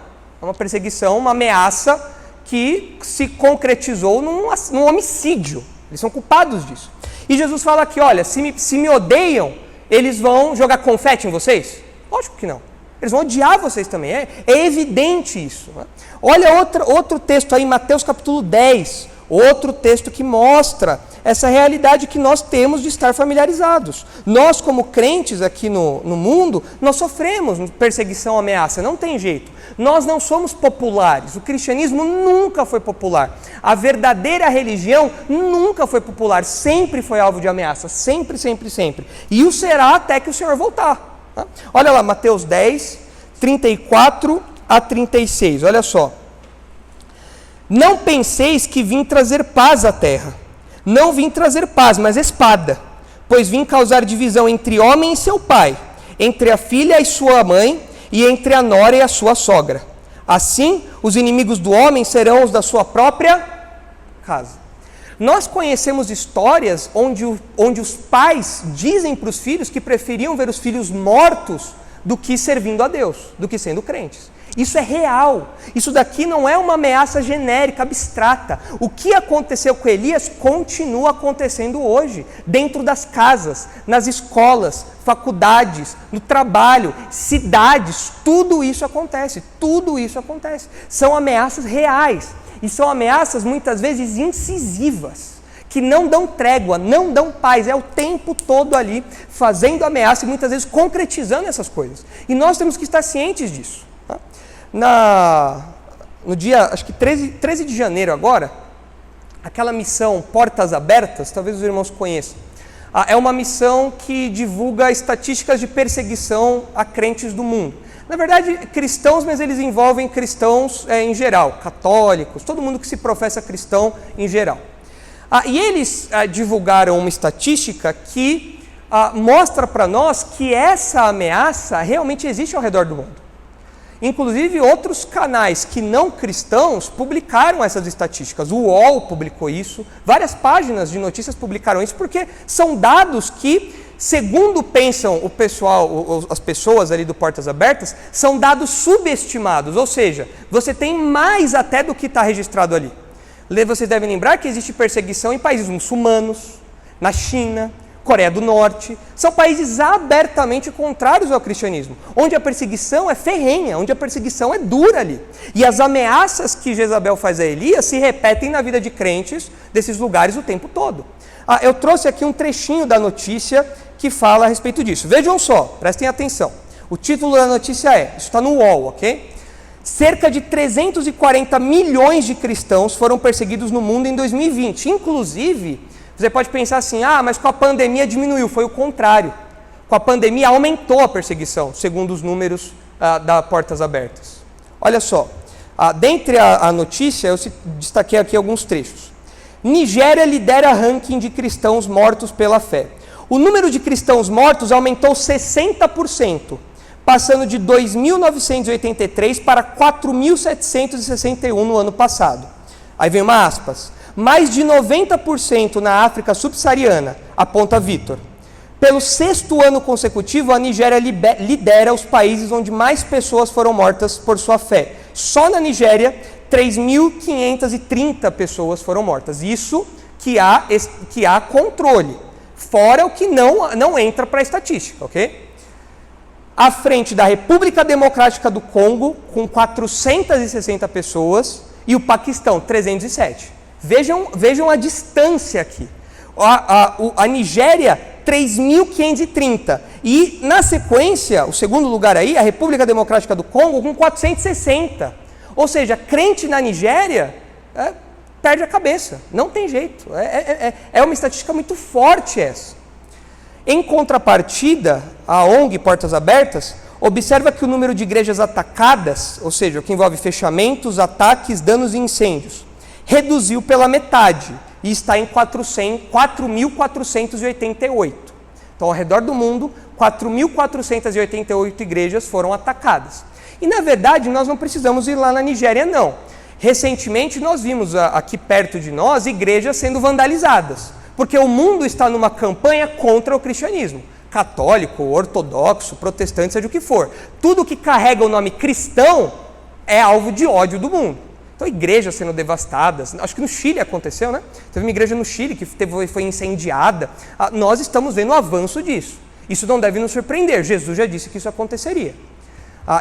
É uma perseguição, uma ameaça que se concretizou num homicídio. Eles são culpados disso. E Jesus fala aqui, olha, se me odeiam, eles vão jogar confete em vocês? Lógico que não. Eles vão odiar vocês também. É evidente isso. Né? Olha outro texto aí, Mateus capítulo 10. Outro texto que mostra essa realidade que nós temos de estar familiarizados. Nós, como crentes aqui no mundo, nós sofremos perseguição, ameaça, não tem jeito. Nós não somos populares, o cristianismo nunca foi popular. A verdadeira religião nunca foi popular, sempre foi alvo de ameaça, sempre, sempre, sempre. E o será até que o Senhor voltar. Tá? Olha lá, Mateus 10, 34 a 36, olha só. Não penseis que vim trazer paz à terra. Não vim trazer paz, mas espada. Pois vim causar divisão entre homem e seu pai, entre a filha e sua mãe, e entre a nora e a sua sogra. Assim, os inimigos do homem serão os da sua própria casa. Nós conhecemos histórias onde os pais dizem para os filhos que preferiam ver os filhos mortos do que servindo a Deus, do que sendo crentes. Isso é real. Isso daqui não é uma ameaça genérica, abstrata. O que aconteceu com Elias continua acontecendo hoje, dentro das casas, nas escolas, faculdades, no trabalho, cidades, tudo isso acontece, tudo isso acontece. São ameaças reais e são ameaças muitas vezes incisivas, que não dão trégua, não dão paz, é o tempo todo ali fazendo ameaça e muitas vezes concretizando essas coisas. E nós temos que estar cientes disso. Tá? No dia, acho que 13 de janeiro agora, aquela missão Portas Abertas, talvez os irmãos conheçam, é uma missão que divulga estatísticas de perseguição a crentes do mundo. Na verdade, cristãos, mas eles envolvem cristãos em geral, católicos, todo mundo que se professa cristão em geral. E eles divulgaram uma estatística que mostra para nós que essa ameaça realmente existe ao redor do mundo. Inclusive, outros canais que não cristãos publicaram essas estatísticas. O UOL publicou isso, várias páginas de notícias publicaram isso, porque são dados que, segundo pensam o pessoal, as pessoas ali do Portas Abertas, são dados subestimados, ou seja, você tem mais até do que está registrado ali. Vocês devem lembrar que existe perseguição em países muçulmanos, na China, Coreia do Norte, são países abertamente contrários ao cristianismo, onde a perseguição é ferrenha, onde a perseguição é dura ali. E as ameaças que Jezabel faz a Elias se repetem na vida de crentes desses lugares o tempo todo. Eu trouxe aqui um trechinho da notícia que fala a respeito disso. Vejam só, prestem atenção. O título da notícia isso está no UOL, ok? Cerca de 340 milhões de cristãos foram perseguidos no mundo em 2020, inclusive... Você pode pensar assim, mas com a pandemia diminuiu. Foi o contrário. Com a pandemia aumentou a perseguição, segundo os números da Portas Abertas. Olha só, dentre a notícia, eu destaquei aqui alguns trechos. Nigéria lidera ranking de cristãos mortos pela fé. O número de cristãos mortos aumentou 60%, passando de 2.983 para 4.761 no ano passado. Aí vem uma aspas. Mais de 90% na África subsaariana, aponta Vitor. Pelo 6º ano consecutivo, a Nigéria lidera os países onde mais pessoas foram mortas por sua fé. Só na Nigéria, 3.530 pessoas foram mortas. Isso que há controle, fora o que não entra para a estatística, ok? À frente da República Democrática do Congo, com 460 pessoas, e o Paquistão, 307. Vejam a distância aqui. A Nigéria, 3.530. E, na sequência, o segundo lugar aí, a República Democrática do Congo, com 460. Ou seja, crente na Nigéria perde a cabeça. Não tem jeito. É uma estatística muito forte essa. Em contrapartida, a ONG Portas Abertas observa que o número de igrejas atacadas, ou seja, o que envolve fechamentos, ataques, danos e incêndios, reduziu pela metade e está em 4.488. Então, ao redor do mundo, 4.488 igrejas foram atacadas. E, na verdade, nós não precisamos ir lá na Nigéria, não. Recentemente, nós vimos aqui perto de nós igrejas sendo vandalizadas, porque o mundo está numa campanha contra o cristianismo. Católico, ortodoxo, protestante, seja o que for. Tudo que carrega o nome cristão é alvo de ódio do mundo. Então, igrejas sendo devastadas, acho que no Chile aconteceu, né? Teve uma igreja no Chile que foi incendiada. Nós estamos vendo o avanço disso. Isso não deve nos surpreender, Jesus já disse que isso aconteceria.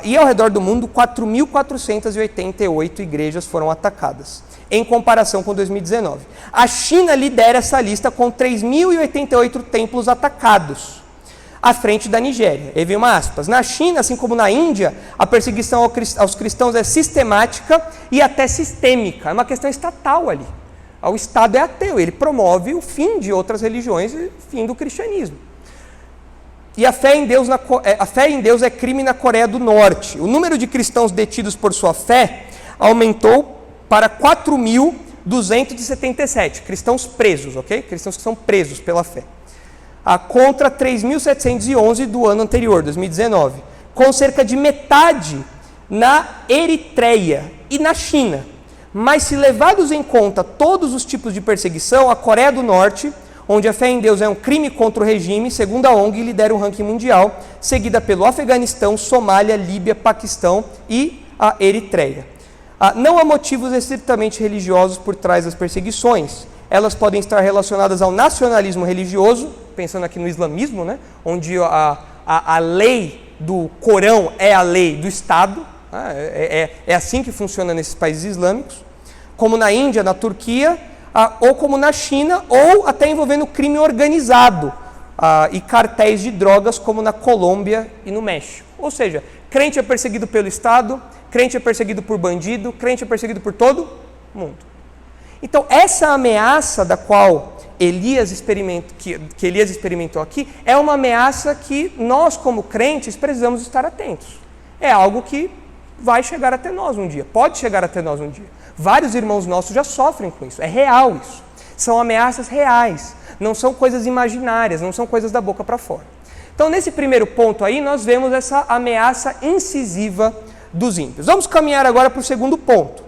E ao redor do mundo, 4.488 igrejas foram atacadas, em comparação com 2019. A China lidera essa lista com 3.088 templos atacados, à frente da Nigéria. E vem uma aspas. Na China, assim como na Índia, a perseguição aos cristãos é sistemática e até sistêmica. É uma questão estatal ali. O Estado é ateu, ele promove o fim de outras religiões e o fim do cristianismo. E a fé em Deus é crime na Coreia do Norte. O número de cristãos detidos por sua fé aumentou para 4.277 cristãos presos, ok? Cristãos que são presos pela fé. Contra 3.711 do ano anterior, 2019, com cerca de metade na Eritreia e na China. Mas se levados em conta todos os tipos de perseguição, a Coreia do Norte, onde a fé em Deus é um crime contra o regime, segundo a ONG, lidera o ranking mundial, seguida pelo Afeganistão, Somália, Líbia, Paquistão e a Eritreia. Não há motivos estritamente religiosos por trás das perseguições. Elas podem estar relacionadas ao nacionalismo religioso, pensando aqui no islamismo, né? Onde a lei do Corão é a lei do Estado, é assim que funciona nesses países islâmicos, como na Índia, na Turquia, ou como na China, ou até envolvendo crime organizado e cartéis de drogas, como na Colômbia e no México. Ou seja, crente é perseguido pelo Estado, crente é perseguido por bandido, crente é perseguido por todo mundo. Então, essa ameaça da qual que Elias experimentou aqui é uma ameaça que nós, como crentes, precisamos estar atentos. É algo que vai chegar até nós um dia, pode chegar até nós um dia. Vários irmãos nossos já sofrem com isso, é real isso. São ameaças reais, não são coisas imaginárias, não são coisas da boca para fora. Então, nesse primeiro ponto aí, nós vemos essa ameaça incisiva dos ímpios. Vamos caminhar agora para o segundo ponto,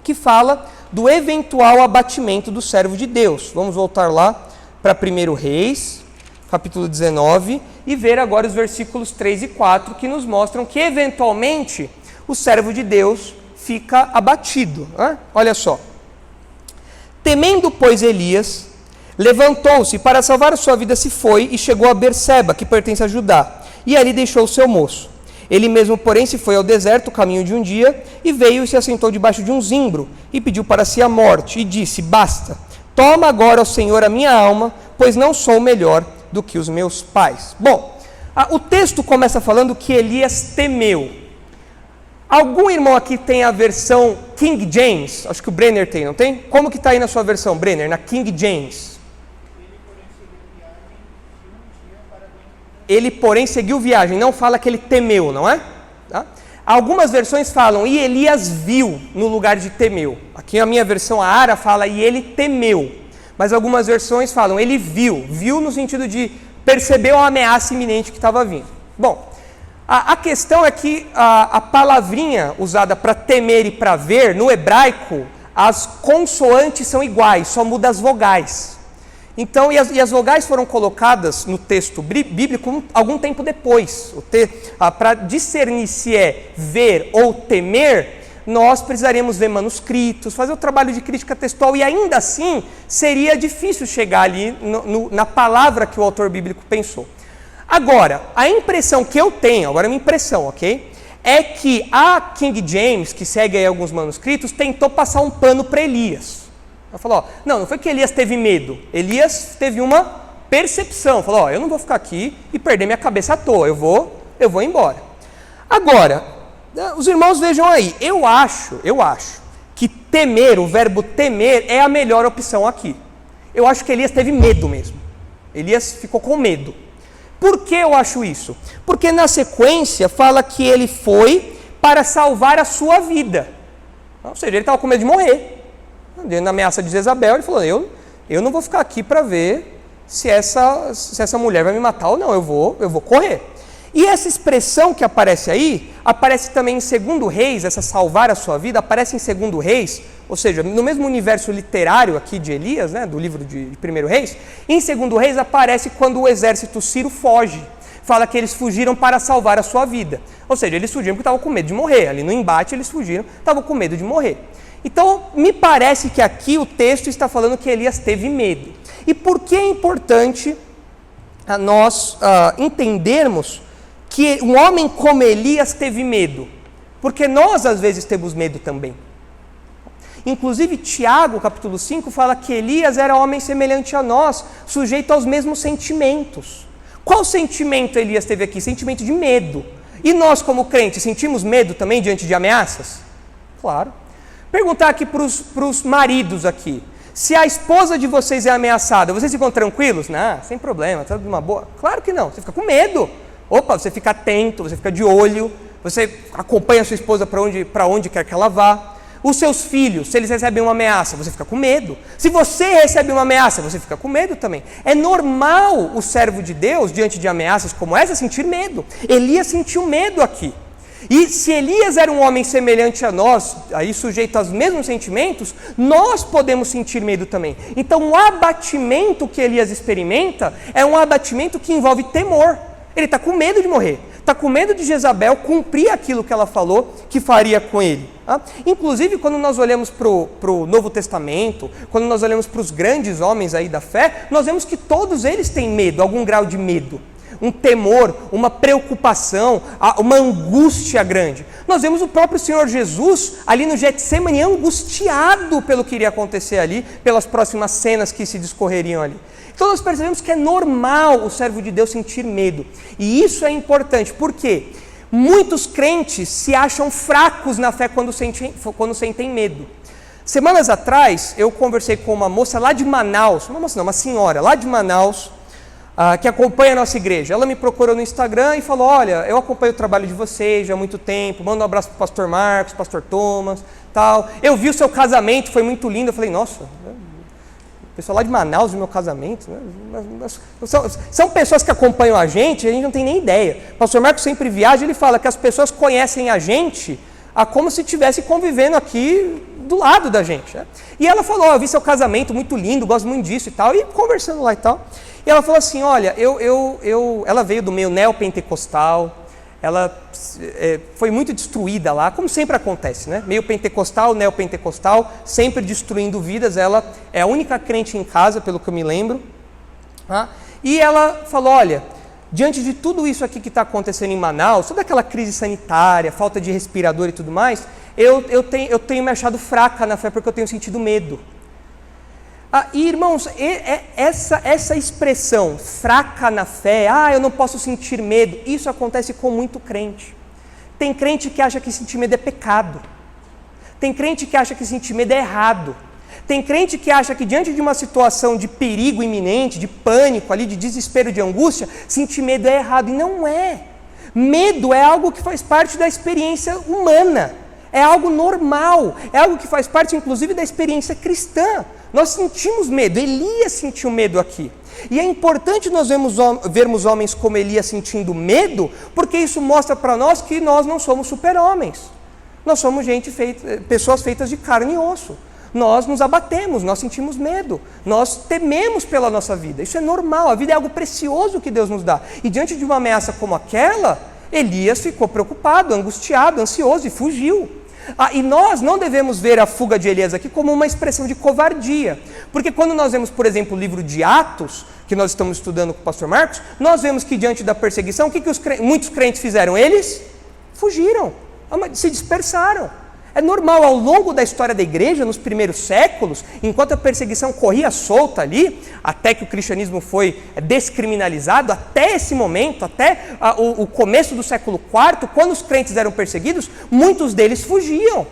que fala do eventual abatimento do servo de Deus. Vamos voltar lá para 1 Reis, capítulo 19, e ver agora os versículos 3 e 4, que nos mostram que, eventualmente, o servo de Deus fica abatido. Olha só. Temendo, pois, Elias, levantou-se para salvar a sua vida, se foi e chegou a Berseba, que pertence a Judá, e ali deixou o seu moço. Ele mesmo, porém, se foi ao deserto, caminho de um dia, e veio e se assentou debaixo de um zimbro, e pediu para si a morte, e disse: basta, toma agora, ó Senhor, a minha alma, pois não sou melhor do que os meus pais. Bom, o texto começa falando que Elias temeu. Algum irmão aqui tem a versão King James? Acho que o Brenner tem, não tem? Como que está aí na sua versão, Brenner, na King James? Ele, porém, seguiu viagem. Não fala que ele temeu, não é? Tá? Algumas versões falam, e Elias viu, no lugar de temeu. Aqui a minha versão, a Ara, fala, e ele temeu. Mas algumas versões falam, ele viu. Viu no sentido de percebeu a ameaça iminente que estava vindo. Bom, a questão é que a palavrinha usada para temer e para ver, no hebraico, as consoantes são iguais, só muda as vogais. Então, e as vogais foram colocadas no texto bíblico algum tempo depois. Para discernir se é ver ou temer, nós precisaríamos ver manuscritos, fazer o trabalho de crítica textual, e ainda assim seria difícil chegar ali na palavra que o autor bíblico pensou. Agora, a impressão que eu tenho, agora é minha impressão, ok? É que a King James, que segue aí alguns manuscritos, tentou passar um pano para Elias. Ela falou, não foi que Elias teve medo, Elias teve uma percepção, falou, eu não vou ficar aqui e perder minha cabeça à toa, eu vou embora. Agora, os irmãos vejam aí, eu acho que temer, o verbo temer, é a melhor opção aqui. Eu acho que Elias teve medo mesmo, Elias ficou com medo. Por que eu acho isso? Porque na sequência fala que ele foi para salvar a sua vida, ou seja, ele estava com medo de morrer. Diante da ameaça de Jezabel, ele falou, eu não vou ficar aqui para ver se essa mulher vai me matar ou não, eu vou correr. E essa expressão que aparece aí, aparece também em 2 Reis, essa salvar a sua vida, aparece em 2 Reis, ou seja, no mesmo universo literário aqui de Elias, né, do livro de 1 Reis, em 2 Reis aparece quando o exército sírio foge. Fala que eles fugiram para salvar a sua vida. Ou seja, eles fugiram porque estavam com medo de morrer. Ali no embate eles fugiram, estavam com medo de morrer. Então, me parece que aqui o texto está falando que Elias teve medo. E por que é importante nós entendermos que um homem como Elias teve medo? Porque nós, às vezes, temos medo também. Inclusive, Tiago, capítulo 5, fala que Elias era homem semelhante a nós, sujeito aos mesmos sentimentos. Qual sentimento Elias teve aqui? Sentimento de medo. E nós, como crentes, sentimos medo também diante de ameaças? Claro. Perguntar aqui para os maridos aqui, se a esposa de vocês é ameaçada, vocês ficam tranquilos? Não, sem problema, tá numa boa. Claro que não, você fica com medo. Opa, você fica atento, você fica de olho, você acompanha a sua esposa para onde quer que ela vá. Os seus filhos, se eles recebem uma ameaça, você fica com medo. Se você recebe uma ameaça, você fica com medo também. É normal o servo de Deus, diante de ameaças como essa, sentir medo. Elias sentiu medo aqui. E se Elias era um homem semelhante a nós, aí sujeito aos mesmos sentimentos, nós podemos sentir medo também. Então o abatimento que Elias experimenta é um abatimento que envolve temor. Ele está com medo de morrer, está com medo de Jezabel cumprir aquilo que ela falou que faria com ele. Tá? Inclusive, quando nós olhamos para o Novo Testamento, quando nós olhamos para os grandes homens aí da fé, nós vemos que todos eles têm medo, algum grau de medo. Um temor, uma preocupação, uma angústia grande. Nós vemos o próprio Senhor Jesus ali no Getsemane angustiado pelo que iria acontecer ali, pelas próximas cenas que se discorreriam ali. Então nós percebemos que é normal o servo de Deus sentir medo. E isso é importante, porque muitos crentes se acham fracos na fé quando sentem medo. Semanas atrás, eu conversei com uma moça lá de Manaus, uma senhora lá de Manaus, que acompanha a nossa igreja. Ela me procurou no Instagram e falou, olha, eu acompanho o trabalho de vocês já há muito tempo, manda um abraço para o pastor Marcos, pastor Thomas, tal. Eu vi o seu casamento, foi muito lindo. Eu falei, nossa, o pessoal lá de Manaus viu meu casamento. Né? São pessoas que acompanham a gente não tem nem ideia. O pastor Marcos sempre viaja, ele fala que as pessoas conhecem a gente como se estivesse convivendo aqui do lado da gente. Né? E ela falou, eu vi seu casamento muito lindo, gosto muito disso e tal, e conversando lá e tal. E ela falou assim, olha, ela veio do meio neopentecostal, ela foi muito destruída lá, como sempre acontece, né? Meio pentecostal, neopentecostal, sempre destruindo vidas. Ela é a única crente em casa, pelo que eu me lembro. E ela falou, olha, diante de tudo isso aqui que está acontecendo em Manaus, toda aquela crise sanitária, falta de respirador e tudo mais, eu tenho me achado fraca na fé porque eu tenho sentido medo. E irmãos, essa expressão, fraca na fé, eu não posso sentir medo, isso acontece com muito crente. Tem crente que acha que sentir medo é pecado. Tem crente que acha que sentir medo é errado. Tem crente que acha que diante de uma situação de perigo iminente, de pânico ali, de desespero, de angústia, sentir medo é errado. E não é. Medo é algo que faz parte da experiência humana. É algo normal, é algo que faz parte, inclusive, da experiência cristã. Nós sentimos medo, Elias sentiu medo aqui. E é importante nós vermos homens como Elias sentindo medo, porque isso mostra para nós que nós não somos super-homens. Nós somos pessoas feitas de carne e osso. Nós nos abatemos, nós sentimos medo, nós tememos pela nossa vida. Isso é normal, a vida é algo precioso que Deus nos dá. E diante de uma ameaça como aquela, Elias ficou preocupado, angustiado, ansioso e fugiu. E nós não devemos ver a fuga de Elias aqui como uma expressão de covardia, porque quando nós vemos, por exemplo, o livro de Atos, que nós estamos estudando com o pastor Marcos, nós vemos que diante da perseguição, o que muitos crentes fizeram? Eles fugiram, se dispersaram. É normal, ao longo da história da igreja, nos primeiros séculos, enquanto a perseguição corria solta ali, até que o cristianismo foi descriminalizado, até esse momento, até o começo do século IV, quando os crentes eram perseguidos, muitos deles fugiam.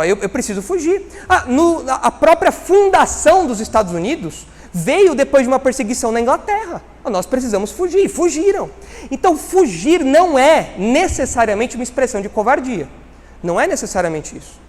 Eu preciso fugir. A própria fundação dos Estados Unidos veio depois de uma perseguição na Inglaterra. Nós precisamos fugir, e fugiram. Então, fugir não é necessariamente uma expressão de covardia. Não é necessariamente isso.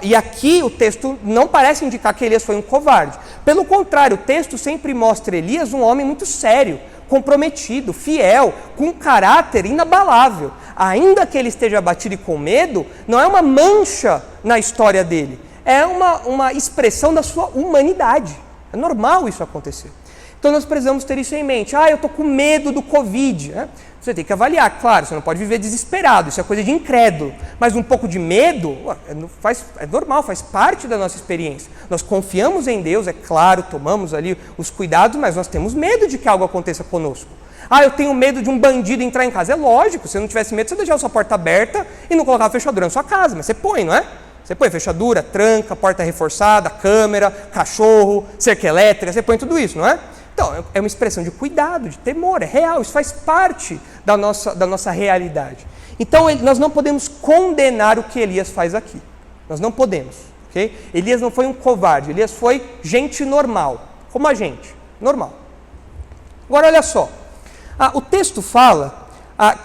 E aqui o texto não parece indicar que Elias foi um covarde. Pelo contrário, o texto sempre mostra Elias um homem muito sério, comprometido, fiel, com um caráter inabalável. Ainda que ele esteja abatido e com medo, não é uma mancha na história dele. É uma expressão da sua humanidade. É normal isso acontecer. Então nós precisamos ter isso em mente. Eu estou com medo do Covid. Né? Você tem que avaliar, claro, você não pode viver desesperado, isso é coisa de incrédulo. Mas um pouco de medo é normal, faz parte da nossa experiência. Nós confiamos em Deus, é claro, tomamos ali os cuidados, mas nós temos medo de que algo aconteça conosco. Eu tenho medo de um bandido entrar em casa. É lógico, se não tivesse medo, você deixava a sua porta aberta e não colocava fechadura na sua casa, mas você põe, não é? Você põe fechadura, tranca, porta reforçada, câmera, cachorro, cerca elétrica, você põe tudo isso, não é? Então, é uma expressão de cuidado, de temor, é real, isso faz parte da nossa realidade. Então, nós não podemos condenar o que Elias faz aqui. Nós não podemos, ok? Elias não foi um covarde, Elias foi gente normal, como a gente, normal. Agora, olha só, o texto fala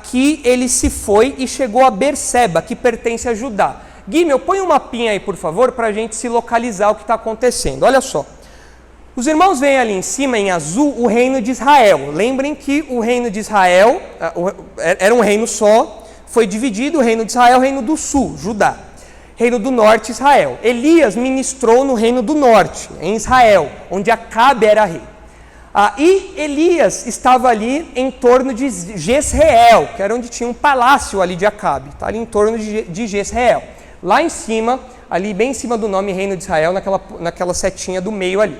que ele se foi e chegou a Berseba, que pertence a Judá. Guilherme, põe um mapinha aí, por favor, para a gente se localizar o que está acontecendo. Olha só. Os irmãos veem ali em cima, em azul, o reino de Israel. Lembrem que o reino de Israel era um reino só, foi dividido, o reino de Israel, o reino do sul, Judá. Reino do norte, Israel. Elias ministrou no reino do norte, em Israel, onde Acabe era rei. E Elias estava ali em torno de Jezreel, que era onde tinha um palácio ali de Acabe, tá? Ali em torno de Jezreel. Lá em cima, ali bem em cima do nome reino de Israel, naquela setinha do meio ali.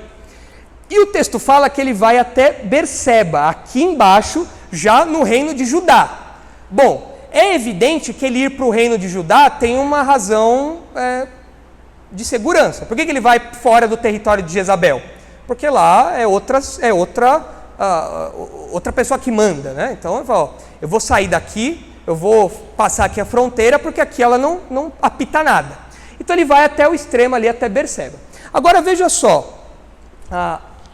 E o texto fala que ele vai até Berseba, aqui embaixo, já no reino de Judá. Bom, é evidente que ele ir para o reino de Judá tem uma razão de segurança. Por que ele vai fora do território de Jezabel? Porque lá é outra pessoa que manda, né? Então eu vou sair daqui, eu vou passar aqui a fronteira, porque aqui ela não apita nada. Então ele vai até o extremo ali, até Berseba. Agora veja só,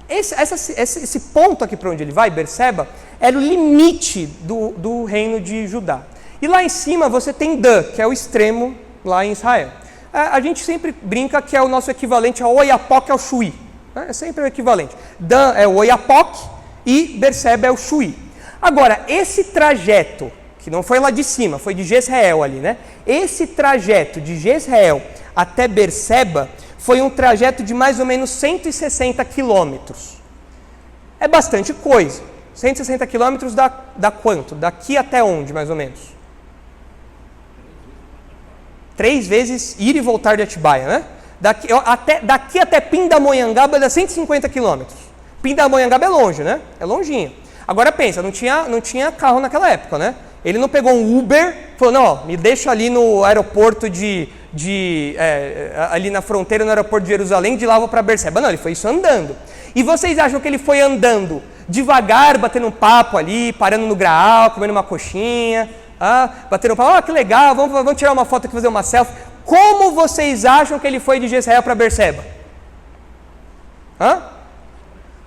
esse ponto aqui para onde ele vai, Berseba, era o limite do reino de Judá. E lá em cima você tem Dan, que é o extremo lá em Israel. A gente sempre brinca que é o nosso equivalente ao Oiapoque ao Chuí. É sempre o equivalente. Dan é o Oiapoque e Berseba é o Chuí. Agora, esse trajeto, que não foi lá de cima, foi de Jezreel ali, né? Esse trajeto de Jezreel até Berseba foi um trajeto de mais ou menos 160 quilômetros. É bastante coisa. 160 quilômetros dá quanto? Daqui até onde, mais ou menos? 3 vezes ir e voltar de Atibaia, né? Daqui até Pindamonhangaba dá 150 quilômetros. Pindamonhangaba é longe, né? É longinho. Agora pensa, não tinha carro naquela época, né? Ele não pegou um Uber, falou, não, me deixa ali no aeroporto ali na fronteira, no aeroporto de Jerusalém, de lá eu vou para Berseba. Não, ele foi isso andando. E vocês acham que ele foi andando devagar, batendo um papo ali, parando no graal, comendo uma coxinha, batendo um papo, que legal, vamos tirar uma foto aqui, fazer uma selfie. Como vocês acham que ele foi de Jezreel para Berseba?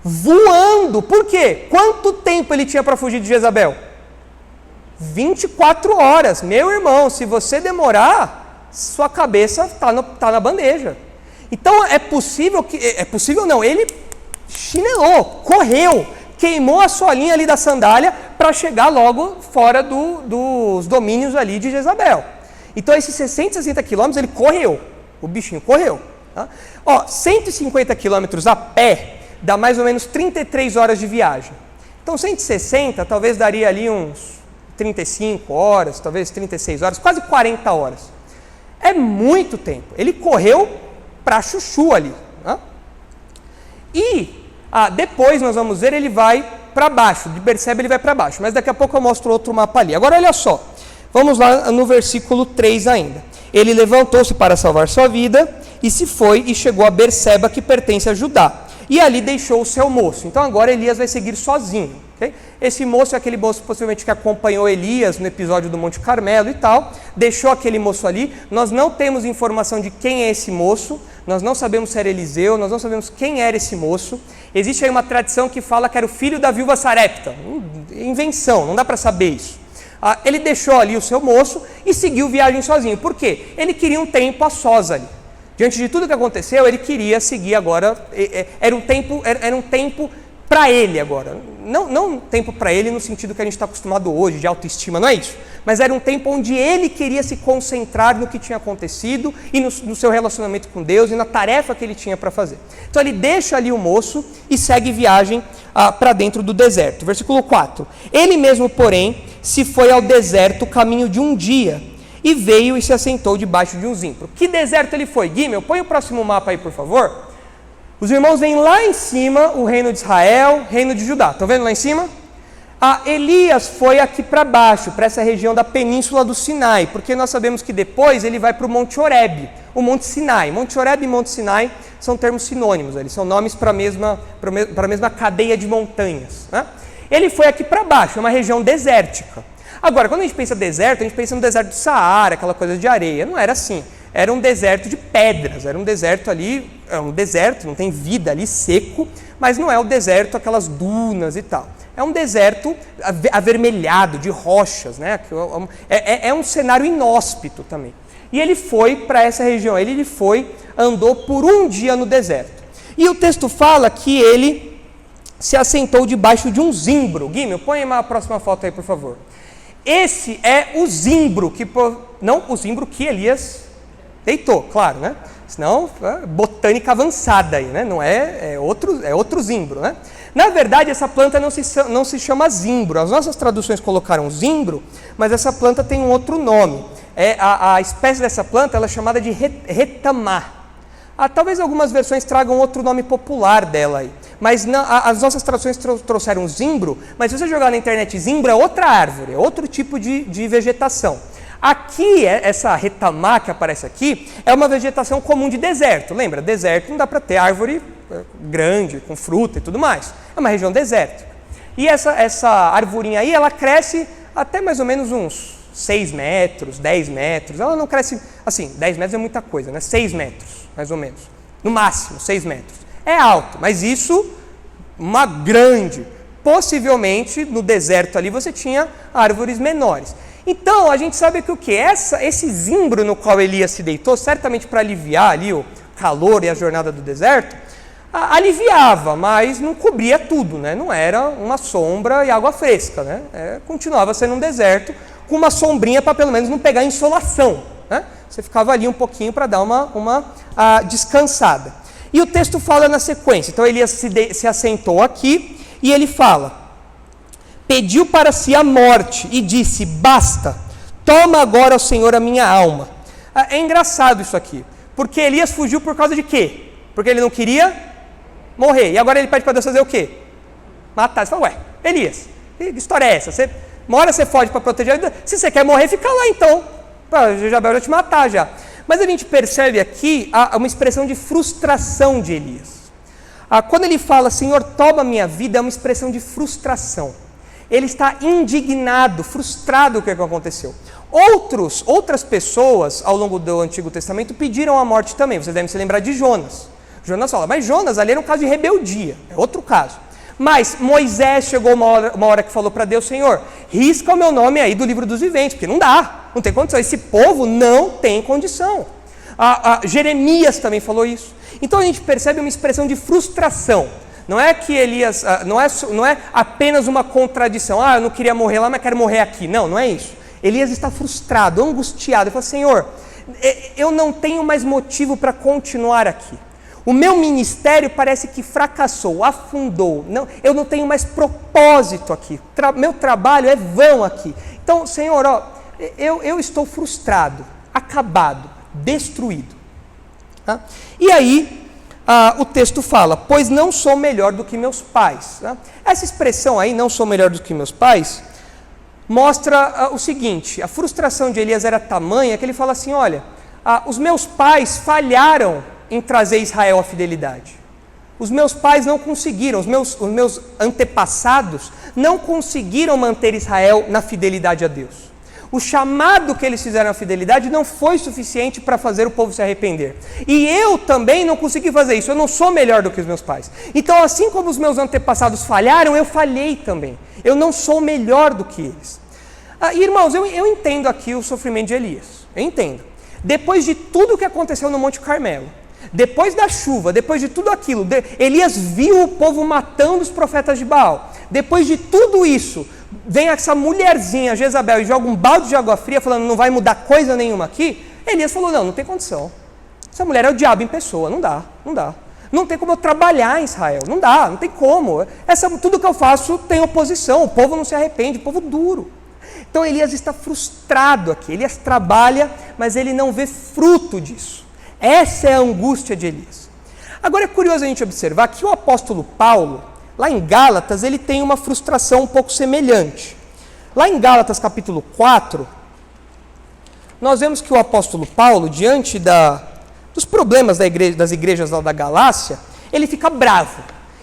Voando. Por quê? Quanto tempo ele tinha para fugir de Jezabel? 24 horas. Meu irmão, se você demorar, sua cabeça está na bandeja. Então é possível não, ele chinelou, correu, queimou a solinha ali da sandália para chegar logo fora dos domínios ali de Jezabel. Então esses 660 quilômetros ele correu, o bichinho correu. 150 quilômetros a pé dá mais ou menos 33 horas de viagem. Então 160 talvez daria ali uns 35 horas, talvez 36 horas, quase 40 horas. É muito tempo. Ele correu para chuchu ali. E depois nós vamos ver, ele vai para baixo, de Berseba ele vai para baixo, mas daqui a pouco eu mostro outro mapa ali. Agora olha só, vamos lá no versículo 3 ainda. Ele levantou-se para salvar sua vida e se foi e chegou a Berseba, que pertence a Judá. E ali deixou o seu moço. Então agora Elias vai seguir sozinho. Okay? Esse moço é aquele moço possivelmente que acompanhou Elias no episódio do Monte Carmelo e tal. Deixou aquele moço ali. Nós não temos informação de quem é esse moço. Nós não sabemos se era Eliseu. Nós não sabemos quem era esse moço. Existe aí uma tradição que fala que era o filho da viúva Sarepta. Invenção, não dá para saber isso. Ele deixou ali o seu moço e seguiu viagem sozinho. Por quê? Ele queria um tempo a sós ali. Diante de tudo que aconteceu, ele queria seguir agora, era um tempo para ele agora. Não um tempo para ele no sentido que a gente está acostumado hoje, de autoestima, não é isso. Mas era um tempo onde ele queria se concentrar no que tinha acontecido e no seu relacionamento com Deus e na tarefa que ele tinha para fazer. Então ele deixa ali o moço e segue viagem para dentro do deserto. Versículo 4. Ele mesmo, porém, se foi ao deserto caminho de um dia, e veio e se assentou debaixo de um zimbro. Que deserto ele foi? Guimel, põe o próximo mapa aí, por favor. Os irmãos veem lá em cima o reino de Israel, reino de Judá. Estão vendo lá em cima? Elias foi aqui para baixo, para essa região da península do Sinai, porque nós sabemos que depois ele vai para o Monte Horebe, o Monte Sinai. Monte Horebe e Monte Sinai são termos sinônimos, eles são nomes para a mesma cadeia de montanhas. Né? Ele foi aqui para baixo, é uma região desértica. Agora, quando a gente pensa deserto, a gente pensa no deserto do Saara, aquela coisa de areia. Não era assim. Era um deserto de pedras, era um deserto ali, não tem vida ali, seco, mas não é o deserto, aquelas dunas e tal. É um deserto avermelhado, de rochas, né? É um cenário inóspito também. E ele foi para essa região, ele andou por um dia no deserto. E o texto fala que ele se assentou debaixo de um zimbro. Guimel, põe a próxima foto aí, por favor. Esse é o zimbro, não o zimbro que Elias deitou, claro, né? Senão, botânica avançada aí, né? Não é outro zimbro, né? Na verdade, essa planta não se chama zimbro. As nossas traduções colocaram zimbro, mas essa planta tem um outro nome. A espécie dessa planta ela é chamada de retamá. Talvez algumas versões tragam outro nome popular dela aí. Mas as nossas traduções trouxeram zimbro, mas se você jogar na internet zimbro é outra árvore, é outro tipo de vegetação. Aqui, essa retamá que aparece aqui, é uma vegetação comum de deserto. Lembra, deserto não dá para ter árvore grande, com fruta e tudo mais. É uma região desértica. E essa arvorinha aí, ela cresce até mais ou menos uns 6 metros, 10 metros. Ela não cresce assim, 10 metros é muita coisa, né? 6 metros, mais ou menos. No máximo, 6 metros. É alto, mas isso, uma grande. Possivelmente, no deserto ali, você tinha árvores menores. Então, a gente sabe que o que? Esse zimbro no qual Elias se deitou, certamente para aliviar ali o calor e a jornada do deserto, aliviava, mas não cobria tudo, né? Não era uma sombra e água fresca, né? Continuava sendo um deserto com uma sombrinha para pelo menos não pegar insolação, né? Você ficava ali um pouquinho para dar uma descansada. E o texto fala na sequência. Então Elias se assentou aqui e ele fala: pediu para si a morte e disse: basta, toma agora, ó Senhor, a minha alma. É engraçado isso aqui, porque Elias fugiu por causa de quê? Porque ele não queria morrer. E agora ele pede para Deus fazer o quê? Matar. Você fala: ué, Elias, que história é essa? Uma hora você foge para proteger a vida, se você quer morrer, fica lá então. Jezabel vai te matar já. Mas a gente percebe aqui uma expressão de frustração de Elias. Quando ele fala, Senhor, toma minha vida, é uma expressão de frustração. Ele está indignado, frustrado com o que aconteceu. Outras pessoas, ao longo do Antigo Testamento, pediram a morte também. Vocês devem se lembrar de Jonas. Jonas fala, mas Jonas ali era um caso de rebeldia, é outro caso. Mas Moisés chegou uma hora que falou para Deus, Senhor, risca o meu nome aí do livro dos viventes, porque não dá, não tem condição. Esse povo não tem condição. Jeremias também falou isso. Então a gente percebe uma expressão de frustração. Não é que Elias, não é apenas uma contradição. Eu não queria morrer lá, mas quero morrer aqui. Não, não é isso. Elias está frustrado, angustiado. Ele fala, Senhor, eu não tenho mais motivo para continuar aqui. O meu ministério parece que fracassou, afundou. Eu não tenho mais propósito aqui. Meu trabalho é vão aqui. Então, Senhor, eu estou frustrado, acabado, destruído. Tá? E aí, o texto fala, pois não sou melhor do que meus pais. Tá? Essa expressão aí, não sou melhor do que meus pais, mostra o seguinte, a frustração de Elias era tamanha que ele fala assim, olha, os meus pais falharam em trazer Israel à fidelidade. Os meus pais não conseguiram, os meus antepassados não conseguiram manter Israel na fidelidade a Deus. O chamado que eles fizeram à fidelidade não foi suficiente para fazer o povo se arrepender. E eu também não consegui fazer isso, eu não sou melhor do que os meus pais. Então, assim como os meus antepassados falharam, eu falhei também. Eu não sou melhor do que eles. Irmãos, eu entendo aqui o sofrimento de Elias, eu entendo. Depois de tudo o que aconteceu no Monte Carmelo, depois da chuva, depois de tudo aquilo, Elias viu o povo matando os profetas de Baal. Depois de tudo isso, vem essa mulherzinha, Jezabel, e joga um balde de água fria, falando, não vai mudar coisa nenhuma aqui. Elias falou, não tem condição. Essa mulher é o diabo em pessoa, não dá. Não tem como eu trabalhar em Israel, não dá, não tem como. Tudo que eu faço tem oposição, o povo não se arrepende, o povo duro. Então Elias está frustrado aqui, Elias trabalha, mas ele não vê fruto disso. Essa é a angústia de Elias. Agora é curioso a gente observar que o apóstolo Paulo, lá em Gálatas, ele tem uma frustração um pouco semelhante. Lá em Gálatas capítulo 4, nós vemos que o apóstolo Paulo, diante dos problemas das igrejas lá da Galácia, ele fica bravo.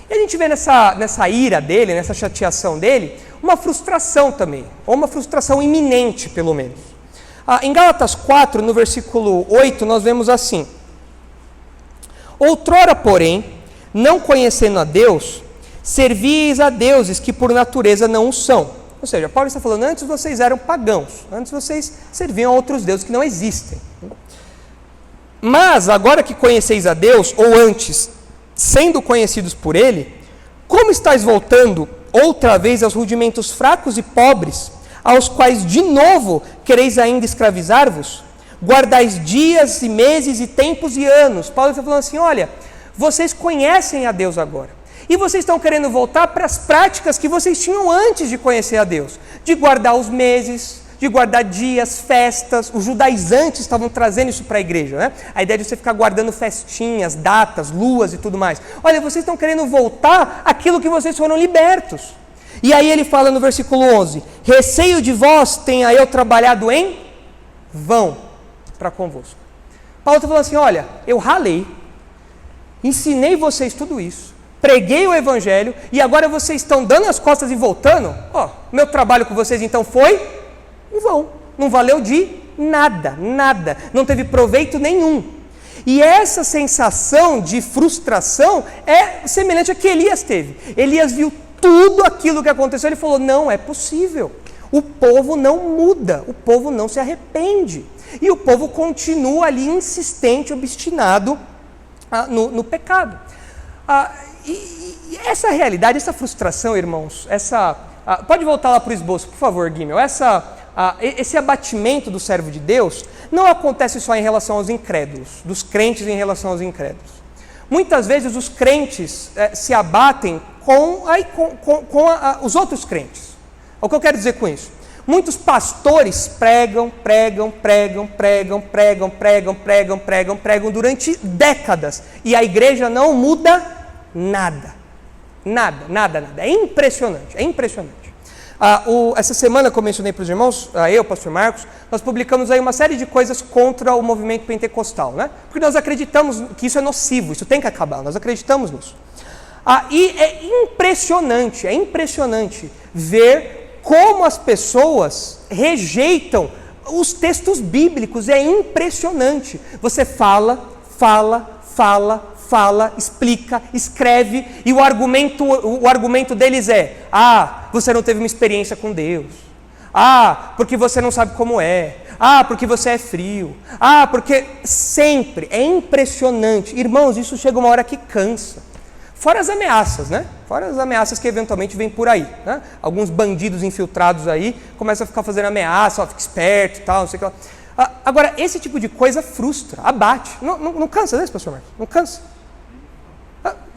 E a gente vê nessa ira dele, nessa chateação dele, uma frustração também, ou uma frustração iminente, pelo menos. Em Gálatas 4, no versículo 8, nós vemos assim: outrora, porém, não conhecendo a Deus, servíeis a deuses que por natureza não o são. Ou seja, Paulo está falando, antes vocês eram pagãos, antes vocês serviam a outros deuses que não existem. Mas, agora que conheceis a Deus, ou antes, sendo conhecidos por Ele, como estáis voltando outra vez aos rudimentos fracos e pobres, aos quais de novo quereis ainda escravizar-vos? Guardais dias e meses e tempos e anos. Paulo está falando assim, olha, vocês conhecem a Deus agora. E vocês estão querendo voltar para as práticas que vocês tinham antes de conhecer a Deus. De guardar os meses, de guardar dias, festas. Os judaizantes estavam trazendo isso para a igreja, né? A ideia de você ficar guardando festinhas, datas, luas e tudo mais. Olha, vocês estão querendo voltar àquilo que vocês foram libertos. E aí ele fala no versículo 11, receio de vós tenha eu trabalhado em vão para convosco. Paulo está falando assim, olha, eu ralei, ensinei vocês tudo isso, preguei o evangelho e agora vocês estão dando as costas e voltando? Meu trabalho com vocês então foi em vão, não valeu de nada, não teve proveito nenhum. E essa sensação de frustração é semelhante a que Elias teve. Elias viu tudo aquilo que aconteceu, ele falou, não é possível. O povo não muda, o povo não se arrepende. E o povo continua ali insistente, obstinado no pecado. E essa realidade, essa frustração, irmãos, pode voltar lá para o esboço, por favor, Guimel. Esse abatimento do servo de Deus não acontece só em relação aos incrédulos, dos crentes em relação aos incrédulos. Muitas vezes os crentes se abatem com os outros crentes. O que eu quero dizer com isso? Muitos pastores pregam durante décadas e a igreja não muda nada. É impressionante. Essa semana, como eu mencionei para os irmãos, eu, pastor Marcos, nós publicamos aí uma série de coisas contra o movimento pentecostal, né? Porque nós acreditamos que isso é nocivo, isso tem que acabar, nós acreditamos nisso. E é impressionante ver como as pessoas rejeitam os textos bíblicos, é impressionante. Você fala, explica, escreve, e o argumento deles é, você não teve uma experiência com Deus, porque você não sabe como é, porque você é frio, porque sempre, é impressionante. Irmãos, isso chega uma hora que cansa. Fora as ameaças, né? Fora as ameaças que eventualmente vêm por aí, né? Alguns bandidos infiltrados aí começam a ficar fazendo ameaça, fica esperto e tal, não sei o que lá. Agora, esse tipo de coisa frustra, abate. Não cansa, né, pastor Marcos? Não cansa.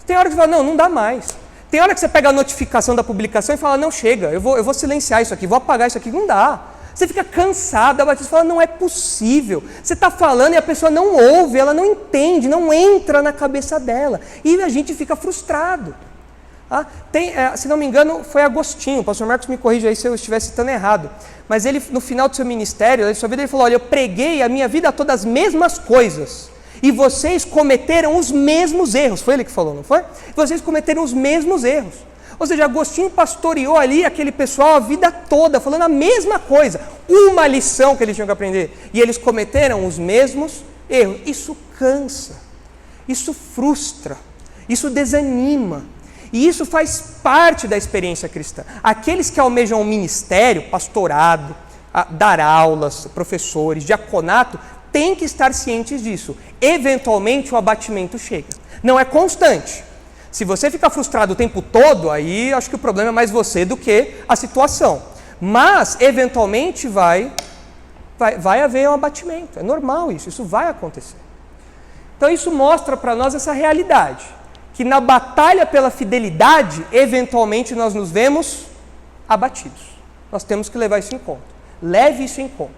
Tem hora que você fala, não dá mais. Tem hora que você pega a notificação da publicação e fala, não, chega, eu vou silenciar isso aqui, vou apagar isso aqui. Não dá. Você fica cansado, você fala, não é possível. Você está falando e a pessoa não ouve, ela não entende, não entra na cabeça dela. E a gente fica frustrado. Se não me engano, foi Agostinho, o pastor Marcos me corrige aí se eu estiver citando errado. Mas ele, no final do seu ministério, da sua vida, ele falou, olha, eu preguei a minha vida toda as mesmas coisas. E vocês cometeram os mesmos erros. Foi ele que falou, não foi? Vocês cometeram os mesmos erros. Ou seja, Agostinho pastoreou ali aquele pessoal a vida toda, falando a mesma coisa. Uma lição que eles tinham que aprender. E eles cometeram os mesmos erros. Isso cansa. Isso frustra. Isso desanima. E isso faz parte da experiência cristã. Aqueles que almejam o ministério, pastorado, dar aulas, professores, diaconato, têm que estar cientes disso. Eventualmente o abatimento chega. Não é constante. Se você ficar frustrado o tempo todo, aí acho que o problema é mais você do que a situação. Mas, eventualmente, vai haver um abatimento. É normal isso vai acontecer. Então, isso mostra para nós essa realidade. Que na batalha pela fidelidade, eventualmente nós nos vemos abatidos. Nós temos que levar isso em conta. Leve isso em conta.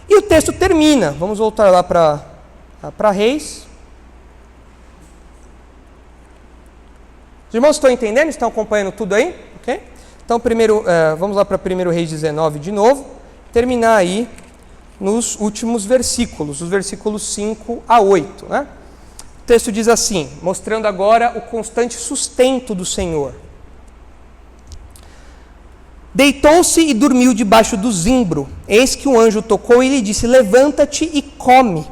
E o texto termina. Vamos voltar lá para Reis. Os irmãos estão entendendo? Estão acompanhando tudo aí? Okay? Então, vamos lá para 1 Reis 19 de novo. Terminar aí nos últimos versículos, os versículos 5 a 8. Né? O texto diz assim, mostrando agora o constante sustento do Senhor. Deitou-se e dormiu debaixo do zimbro. Eis que o anjo tocou e lhe disse, levanta-te e come.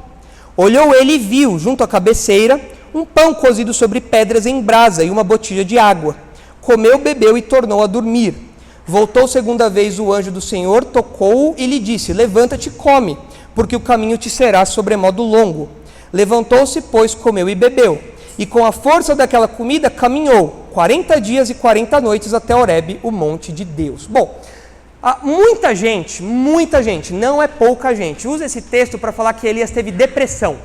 Olhou ele e viu, junto à cabeceira, um pão cozido sobre pedras em brasa e uma botija de água. Comeu, bebeu e tornou a dormir. Voltou segunda vez o anjo do Senhor, tocou-o e lhe disse, levanta-te e come, porque o caminho te será sobremodo longo. Levantou-se, pois, comeu e bebeu. E com a força daquela comida caminhou 40 dias e 40 noites até Horebe, o monte de Deus. Bom, muita gente, não é pouca gente, usa esse texto para falar que Elias teve depressão.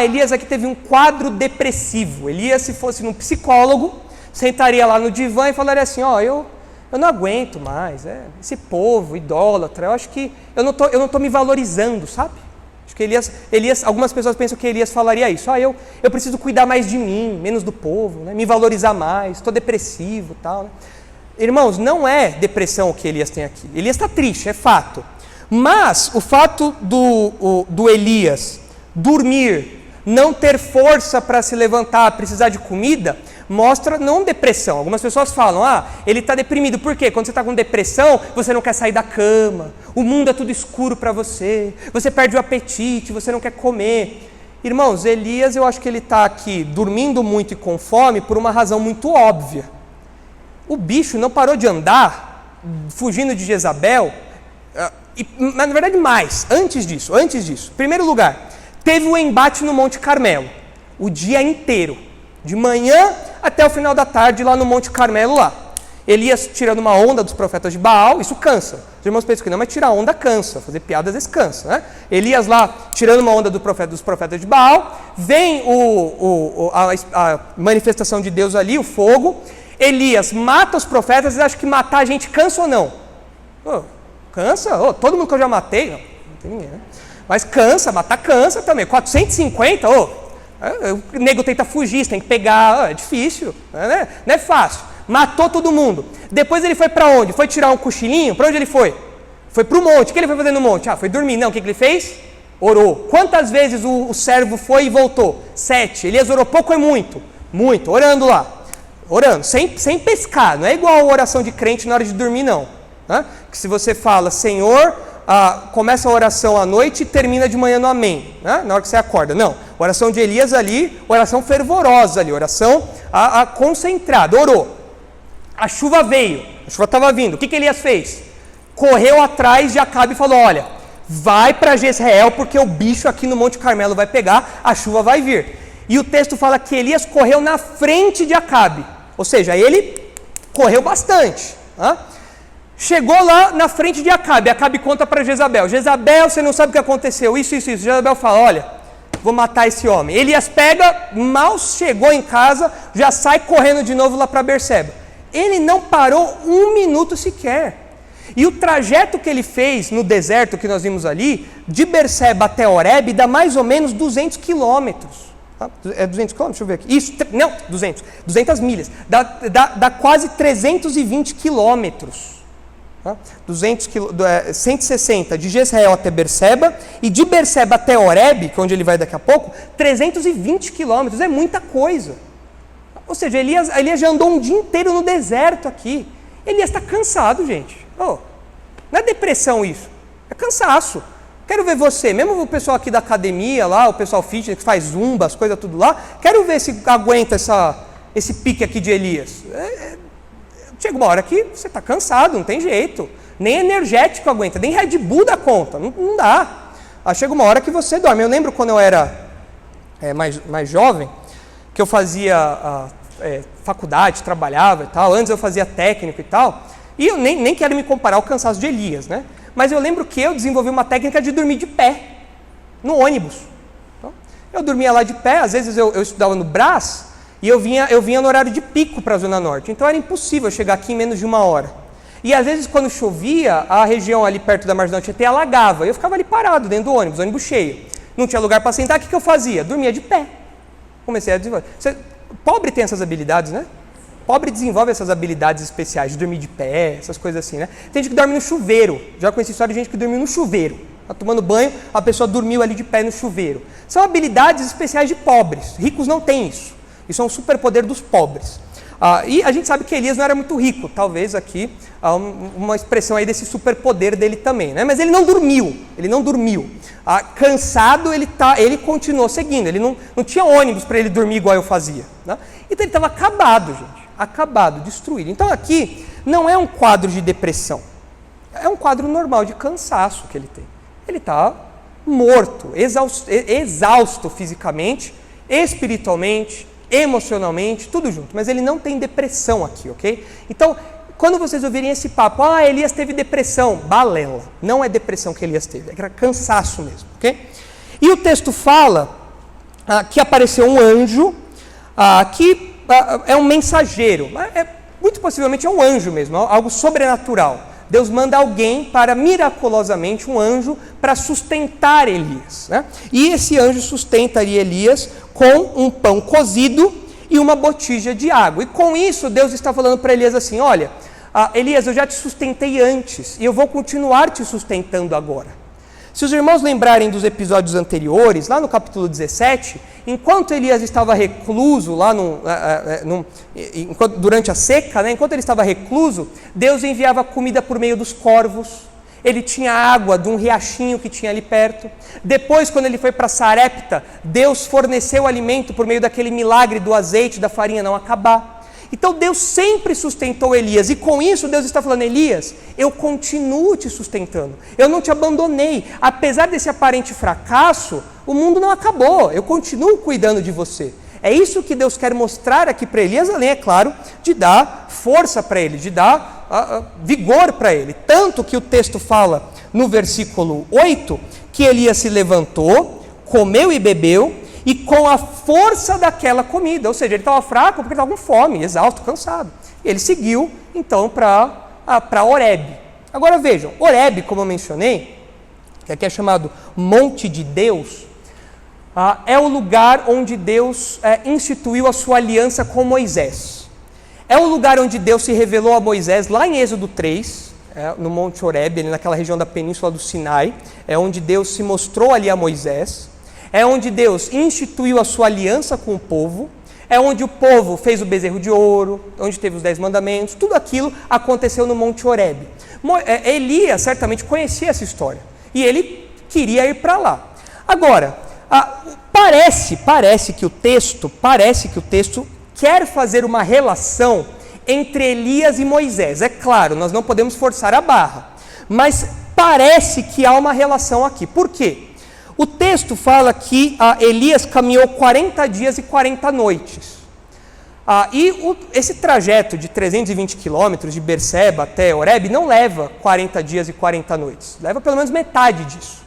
Elias aqui teve um quadro depressivo. Elias, se fosse um psicólogo, sentaria lá no divã e falaria assim, eu não aguento mais, esse povo idólatra, eu acho que eu não tô me valorizando, sabe? Acho que Elias, algumas pessoas pensam que Elias falaria isso, eu preciso cuidar mais de mim, menos do povo, né? Me valorizar mais, estou depressivo e tal. Né? Irmãos, não é depressão o que Elias tem aqui. Elias está triste, é fato. Mas o fato do Elias dormir, não ter força para se levantar, precisar de comida, mostra não depressão. Algumas pessoas falam, ele está deprimido. Por quê? Quando você está com depressão, você não quer sair da cama, o mundo é tudo escuro para você perde o apetite, você não quer comer. Irmãos, Elias, eu acho que ele está aqui dormindo muito e com fome por uma razão muito óbvia. O bicho não parou de andar, fugindo de Jezabel, mas na verdade mais, antes disso. Em primeiro lugar, teve o embate no Monte Carmelo, o dia inteiro, de manhã até o final da tarde lá no Monte Carmelo lá. Elias tirando uma onda dos profetas de Baal, isso cansa. Os irmãos pensam que não, mas tirar onda cansa, fazer piadas às vezes cansa, né? Elias lá tirando uma onda dos profetas de Baal, vem a manifestação de Deus ali, o fogo. Elias mata os profetas, e acha que matar a gente cansa ou não? Cansa? Todo mundo que eu já matei, não tem ninguém, né? Mas cansa, matar cansa também. 450, o nego tenta fugir, você tem que pegar, é difícil, né? Não é fácil. Matou todo mundo. Depois ele foi para onde? Foi tirar um cochilinho? Para onde ele foi? Foi para o monte. O que ele foi fazer no monte? Foi dormir. Não, o que ele fez? Orou. Quantas vezes o servo foi e voltou? 7. Elias orou pouco ou muito? Muito, orando lá. Orando, sem pescar. Não é igual a oração de crente na hora de dormir, não. Que se você fala, Senhor, começa a oração à noite e termina de manhã no amém, né? Na hora que você acorda. Não, oração de Elias ali, oração fervorosa ali, oração concentrada, orou. A chuva veio, a chuva estava vindo. O que Elias fez? Correu atrás de Acabe e falou, olha, vai para Jezreel porque o bicho aqui no Monte Carmelo vai pegar, a chuva vai vir. E o texto fala que Elias correu na frente de Acabe, ou seja, ele correu bastante. Chegou lá na frente de Acabe, Acabe conta para Jezabel, Jezabel, você não sabe o que aconteceu, isso. Jezabel fala, olha, vou matar esse homem. Elias pega, mal chegou em casa, já sai correndo de novo lá para Berseba. Ele não parou um minuto sequer. E o trajeto que ele fez no deserto que nós vimos ali, de Berseba até Horebe, dá mais ou menos 200 quilômetros. É 200 quilômetros? Deixa eu ver aqui. Isso, não, 200 milhas. Dá quase 320 quilômetros. 160 de Jezreel até Berseba, e de Berseba até Horebe, que é onde ele vai daqui a pouco, 320 quilômetros. É muita coisa. Ou seja, Elias já andou um dia inteiro no deserto aqui. Elias está cansado, gente. Não é depressão isso, é cansaço. Quero ver você, mesmo o pessoal aqui da academia lá, o pessoal fitness que faz zumba, as coisas tudo lá, quero ver se aguenta esse pique aqui de Elias. Chega uma hora que você está cansado, não tem jeito. Nem energético aguenta, nem Red Bull dá conta, não dá. Chega uma hora que você dorme. Eu lembro quando eu era mais jovem, que eu fazia faculdade, trabalhava e tal, antes eu fazia técnico e tal, e eu nem quero me comparar ao cansaço de Elias, né? Mas eu lembro que eu desenvolvi uma técnica de dormir de pé, no ônibus. Então, eu dormia lá de pé, às vezes eu estudava no Brás, e eu vinha no horário de pico para a Zona Norte, então era impossível chegar aqui em menos de 1 hora. E às vezes quando chovia, a região ali perto da Marginal Tietê alagava, e eu ficava ali parado dentro do ônibus cheio. Não tinha lugar para sentar, o que eu fazia? Dormia de pé. Comecei a desenvolver. Pobre tem essas habilidades, né? Pobre desenvolve essas habilidades especiais de dormir de pé, essas coisas assim, né? Tem gente que dorme no chuveiro. Já conheci história de gente que dormiu no chuveiro. Tá tomando banho, a pessoa dormiu ali de pé no chuveiro. São habilidades especiais de pobres. Ricos não têm isso. Isso é um superpoder dos pobres. E a gente sabe que Elias não era muito rico. Talvez aqui uma expressão aí desse superpoder dele também, né? Mas ele não dormiu. Cansado, ele continuou seguindo. Ele não tinha ônibus para ele dormir igual eu fazia, né? Então ele estava acabado, gente. Acabado, destruído. Então aqui não é um quadro de depressão. É um quadro normal de cansaço que ele tem. Ele está morto, exausto fisicamente, espiritualmente, emocionalmente, tudo junto. Mas ele não tem depressão aqui, ok? Então, quando vocês ouvirem esse papo, Elias teve depressão, balela. Não é depressão que Elias teve, era cansaço mesmo, ok? E o texto fala que apareceu um anjo que é um mensageiro. Muito possivelmente é um anjo mesmo, algo sobrenatural. Deus manda alguém para, miraculosamente, um anjo para sustentar Elias, né? E esse anjo sustentaria Elias com um pão cozido e uma botija de água. E com isso, Deus está falando para Elias assim, olha, Elias, eu já te sustentei antes e eu vou continuar te sustentando agora. Se os irmãos lembrarem dos episódios anteriores, lá no capítulo 17, enquanto Elias estava recluso, lá durante a seca, né, enquanto ele estava recluso, Deus enviava comida por meio dos corvos. Ele tinha água de um riachinho que tinha ali perto. Depois, quando ele foi para Sarepta, Deus forneceu alimento por meio daquele milagre do azeite, da farinha não acabar. Então Deus sempre sustentou Elias, e com isso Deus está falando: Elias, eu continuo te sustentando, eu não te abandonei, apesar desse aparente fracasso, o mundo não acabou, eu continuo cuidando de você. É isso que Deus quer mostrar aqui para Elias, além, é claro, de dar força para ele, de dar vigor para ele. Tanto que o texto fala no versículo 8, que Elias se levantou, comeu e bebeu, e com a força daquela comida, ou seja, ele estava fraco porque estava com fome, exausto, cansado. E ele seguiu, então, para Horebe. Agora vejam, Horebe, como eu mencionei, que aqui é chamado Monte de Deus, é o lugar onde Deus instituiu a sua aliança com Moisés. É o lugar onde Deus se revelou a Moisés, lá em Êxodo 3, no Monte Horebe, naquela região da península do Sinai, é onde Deus se mostrou ali a Moisés. É onde Deus instituiu a sua aliança com o povo, é onde o povo fez o bezerro de ouro, onde teve os 10 mandamentos, tudo aquilo aconteceu no Monte Horebe. Elias certamente conhecia essa história, e ele queria ir para lá. Agora, parece que o texto quer fazer uma relação entre Elias e Moisés. É claro, nós não podemos forçar a barra, mas parece que há uma relação aqui. Por quê? O texto fala que Elias caminhou 40 dias e 40 noites. Esse trajeto de 320 quilômetros de Berseba até Horebe não leva 40 dias e 40 noites. Leva pelo menos metade disso.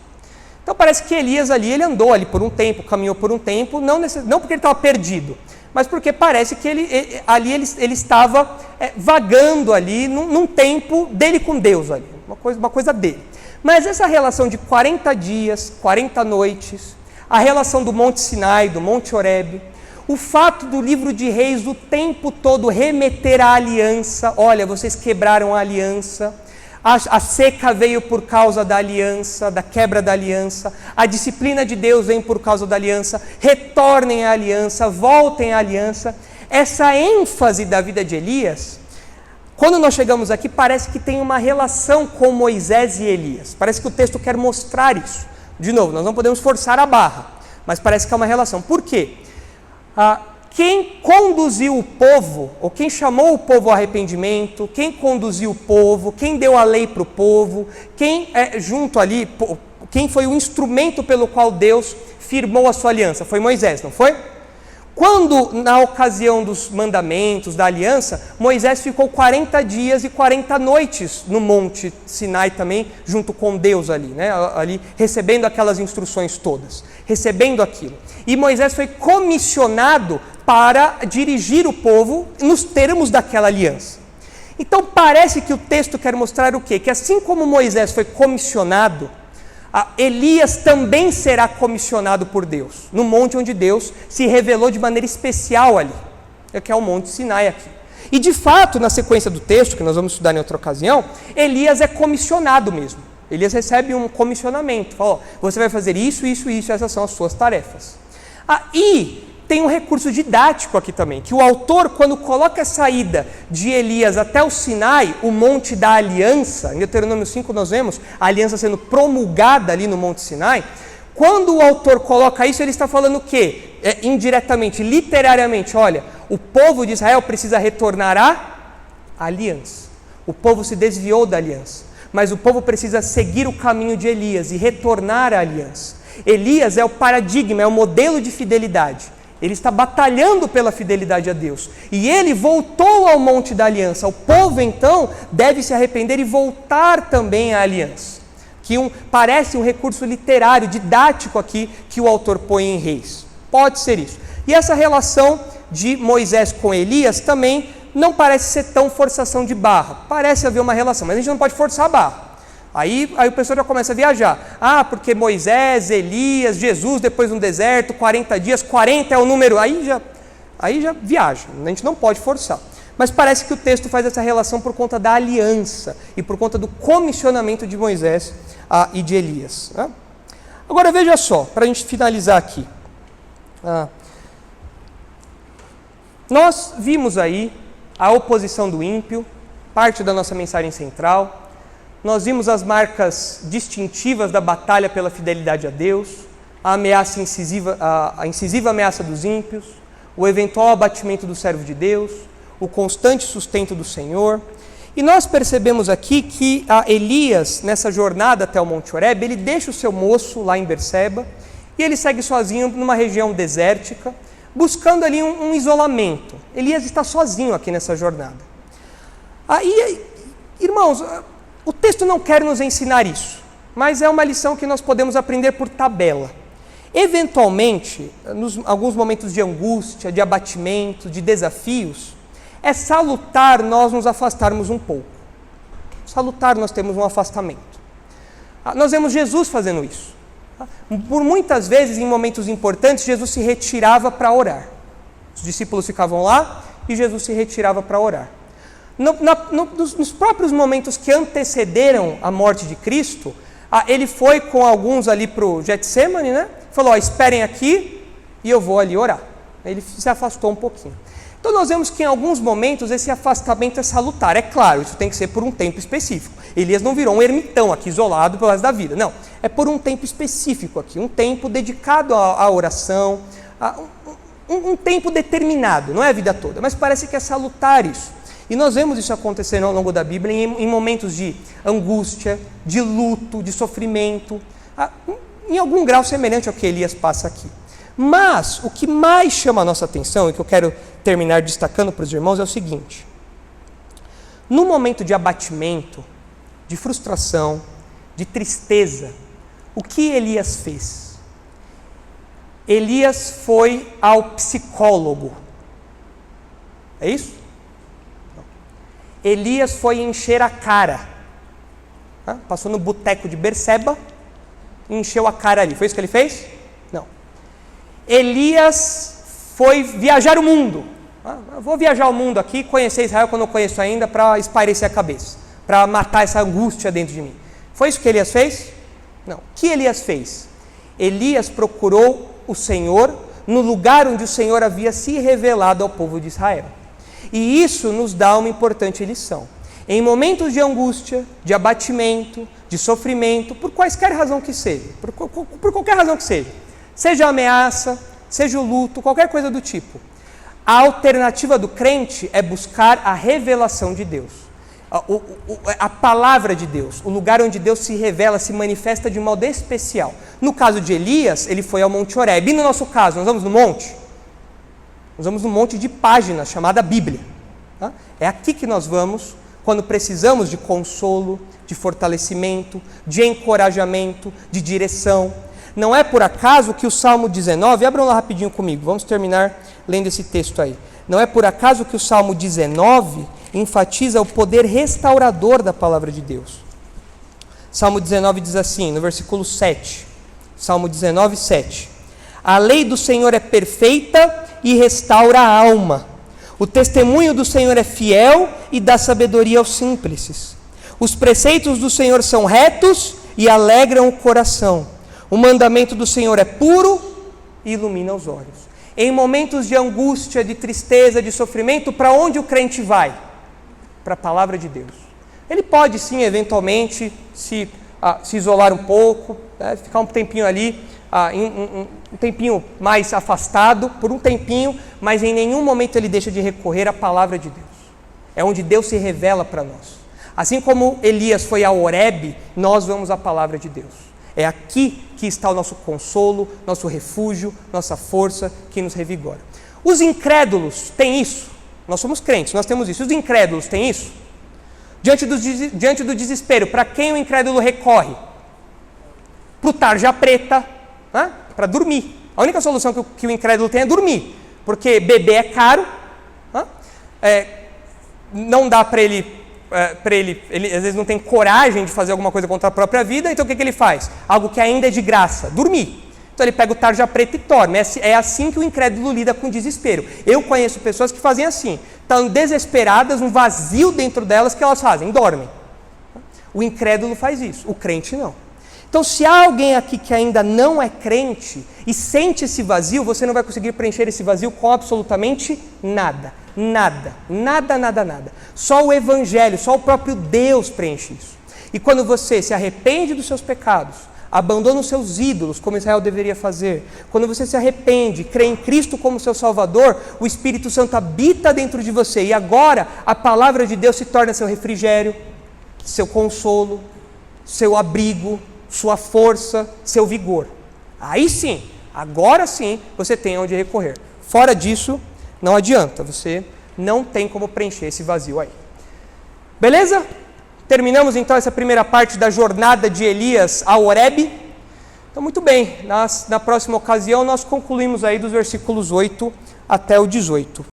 Então parece que Elias ali, ele andou ali por um tempo, caminhou por um tempo, não porque ele estava perdido, mas porque parece que ele estava vagando ali num tempo dele com Deus ali, uma coisa dele. Mas essa relação de 40 dias, 40 noites, a relação do Monte Sinai, do Monte Horebe, o fato do livro de Reis o tempo todo remeter à aliança, olha, vocês quebraram a aliança, a seca veio por causa da aliança, da quebra da aliança, a disciplina de Deus vem por causa da aliança, retornem à aliança, voltem à aliança. Essa ênfase da vida de Elias, quando nós chegamos aqui, parece que tem uma relação com Moisés e Elias. Parece que o texto quer mostrar isso. De novo, nós não podemos forçar a barra, mas parece que há uma relação. Por quê? Quem conduziu o povo, ou quem chamou o povo ao arrependimento, quem conduziu o povo, quem deu a lei para o povo, quem foi o instrumento pelo qual Deus firmou a sua aliança? Foi Moisés, não foi? Quando, na ocasião dos mandamentos, da aliança, Moisés ficou 40 dias e 40 noites no Monte Sinai também, junto com Deus ali, né? Ali recebendo aquelas instruções todas, recebendo aquilo. E Moisés foi comissionado para dirigir o povo nos termos daquela aliança. Então parece que o texto quer mostrar o quê? Que assim como Moisés foi comissionado, Elias também será comissionado por Deus, no monte onde Deus se revelou de maneira especial ali, que é o Monte Sinai aqui. E de fato, na sequência do texto, que nós vamos estudar em outra ocasião, Elias é comissionado mesmo. Elias recebe um comissionamento, fala, você vai fazer isso, isso, isso, essas são as suas tarefas. E tem um recurso didático aqui também, que o autor, quando coloca a saída de Elias até o Sinai, o Monte da Aliança, em Deuteronômio 5 nós vemos a aliança sendo promulgada ali no Monte Sinai, quando o autor coloca isso, ele está falando o quê? Indiretamente, literariamente, olha, o povo de Israel precisa retornar à aliança. O povo se desviou da aliança, mas o povo precisa seguir o caminho de Elias e retornar à aliança. Elias é o paradigma, é o modelo de fidelidade. Ele está batalhando pela fidelidade a Deus. E ele voltou ao Monte da Aliança. O povo, então, deve se arrepender e voltar também à aliança. Parece um recurso literário, didático aqui, que o autor põe em Reis. Pode ser isso. E essa relação de Moisés com Elias também não parece ser tão forçação de barra. Parece haver uma relação, mas a gente não pode forçar a barra. Aí o pessoal já começa a viajar. Porque Moisés, Elias, Jesus depois no deserto, 40 dias, 40 é o número. Aí já viaja, a gente não pode forçar. Mas parece que o texto faz essa relação por conta da aliança e por conta do comissionamento de Moisés e de Elias. Né? Agora veja só, para a gente finalizar aqui. Nós vimos aí a oposição do ímpio, parte da nossa mensagem central. Nós vimos as marcas distintivas da batalha pela fidelidade a Deus, a incisiva ameaça dos ímpios, o eventual abatimento do servo de Deus, o constante sustento do Senhor. E nós percebemos aqui que Elias, nessa jornada até o Monte Horebe, ele deixa o seu moço lá em Berseba e ele segue sozinho numa região desértica, buscando ali um isolamento. Elias está sozinho aqui nessa jornada. Irmãos, o texto não quer nos ensinar isso, mas é uma lição que nós podemos aprender por tabela. Eventualmente, nos alguns momentos de angústia, de abatimento, de desafios, é salutar nós nos afastarmos um pouco. Salutar nós temos um afastamento. Nós vemos Jesus fazendo isso. Por muitas vezes, em momentos importantes, Jesus se retirava para orar. Os discípulos ficavam lá e Jesus se retirava para orar. Nos próprios momentos que antecederam a morte de Cristo, ele foi com alguns ali para o Getsemane, né? Falou, esperem aqui e eu vou ali orar. Ele se afastou um pouquinho. Então nós vemos que em alguns momentos esse afastamento é salutar. É claro, isso tem que ser por um tempo específico. Elias não virou um ermitão aqui, isolado pelo resto da vida. Não, é por um tempo específico aqui, um tempo dedicado à oração, um tempo determinado, não é a vida toda, mas parece que é salutar isso. E nós vemos isso acontecendo ao longo da Bíblia em momentos de angústia, de luto, de sofrimento, em algum grau semelhante ao que Elias passa aqui. Mas o que mais chama a nossa atenção, e que eu quero terminar destacando para os irmãos, é o seguinte: no momento de abatimento, de frustração, de tristeza, o que Elias fez? Elias foi ao psicólogo. É isso? Não. Elias foi encher a cara. Passou no boteco de Berseba e encheu a cara ali. Foi isso que ele fez? Não. Elias foi viajar o mundo. Eu vou viajar o mundo aqui, conhecer Israel que eu não conheço ainda, para espairecer a cabeça, para matar essa angústia dentro de mim. Foi isso que Elias fez? Não. O que Elias fez? Elias procurou o Senhor no lugar onde o Senhor havia se revelado ao povo de Israel. E isso nos dá uma importante lição. Em momentos de angústia, de abatimento, de sofrimento, por quaisquer razão que seja, por qualquer razão que seja a ameaça, seja o luto, qualquer coisa do tipo, a alternativa do crente é buscar a revelação de Deus, a palavra de Deus, o lugar onde Deus se revela, se manifesta de modo especial. No caso de Elias, ele foi ao Monte Horebe. E no nosso caso, nós vamos no monte? Nós vamos no monte de páginas, chamada Bíblia. É aqui que nós vamos quando precisamos de consolo, de fortalecimento, de encorajamento, de direção. Não é por acaso que o Salmo 19, abram lá rapidinho comigo, vamos terminar lendo esse texto aí. Não é por acaso que o Salmo 19 enfatiza o poder restaurador da palavra de Deus. Salmo 19 diz assim, no versículo 7, Salmo 19, 7. A lei do Senhor é perfeita e restaura a alma. O testemunho do Senhor é fiel e dá sabedoria aos simples. Os preceitos do Senhor são retos e alegram o coração. O mandamento do Senhor é puro e ilumina os olhos. Em momentos de angústia, de tristeza, de sofrimento, para onde o crente vai? Para a palavra de Deus. Ele pode sim, eventualmente, se isolar um pouco, ficar um tempinho ali, um tempinho mais afastado, por um tempinho, mas em nenhum momento ele deixa de recorrer à palavra de Deus. É onde Deus se revela para nós. Assim como Elias foi ao Horebe, nós vamos à palavra de Deus. É aqui que está o nosso consolo, nosso refúgio, nossa força que nos revigora. Os incrédulos têm isso? Nós somos crentes, nós temos isso. Os incrédulos têm isso? Diante do desespero, para quem o incrédulo recorre? Para o tarja preta, para dormir. A única solução que o incrédulo tem é dormir, porque beber é caro, não dá para ele às vezes não tem coragem de fazer alguma coisa contra a própria vida, então o que ele faz? Algo que ainda é de graça, dormir. Então ele pega o tarja preta e torna. É assim que o incrédulo lida com o desespero. Eu conheço pessoas que fazem assim. Estão desesperadas, um vazio dentro delas, que elas fazem? Dormem. O incrédulo faz isso, o crente não. Então se há alguém aqui que ainda não é crente e sente esse vazio, você não vai conseguir preencher esse vazio com absolutamente nada. Nada, nada, nada, nada. Só o Evangelho, só o próprio Deus preenche isso. E quando você se arrepende dos seus pecados, abandona os seus ídolos, como Israel deveria fazer, quando você se arrepende, crê em Cristo como seu Salvador, o Espírito Santo habita dentro de você, e agora a palavra de Deus se torna seu refrigério, seu consolo, seu abrigo, sua força, seu vigor. Aí sim, agora sim, você tem onde recorrer. Fora disso, não adianta, você não tem como preencher esse vazio aí. Beleza? Terminamos então essa primeira parte da jornada de Elias ao Horebe. Então muito bem, na próxima ocasião nós concluímos aí dos versículos 8 até o 18.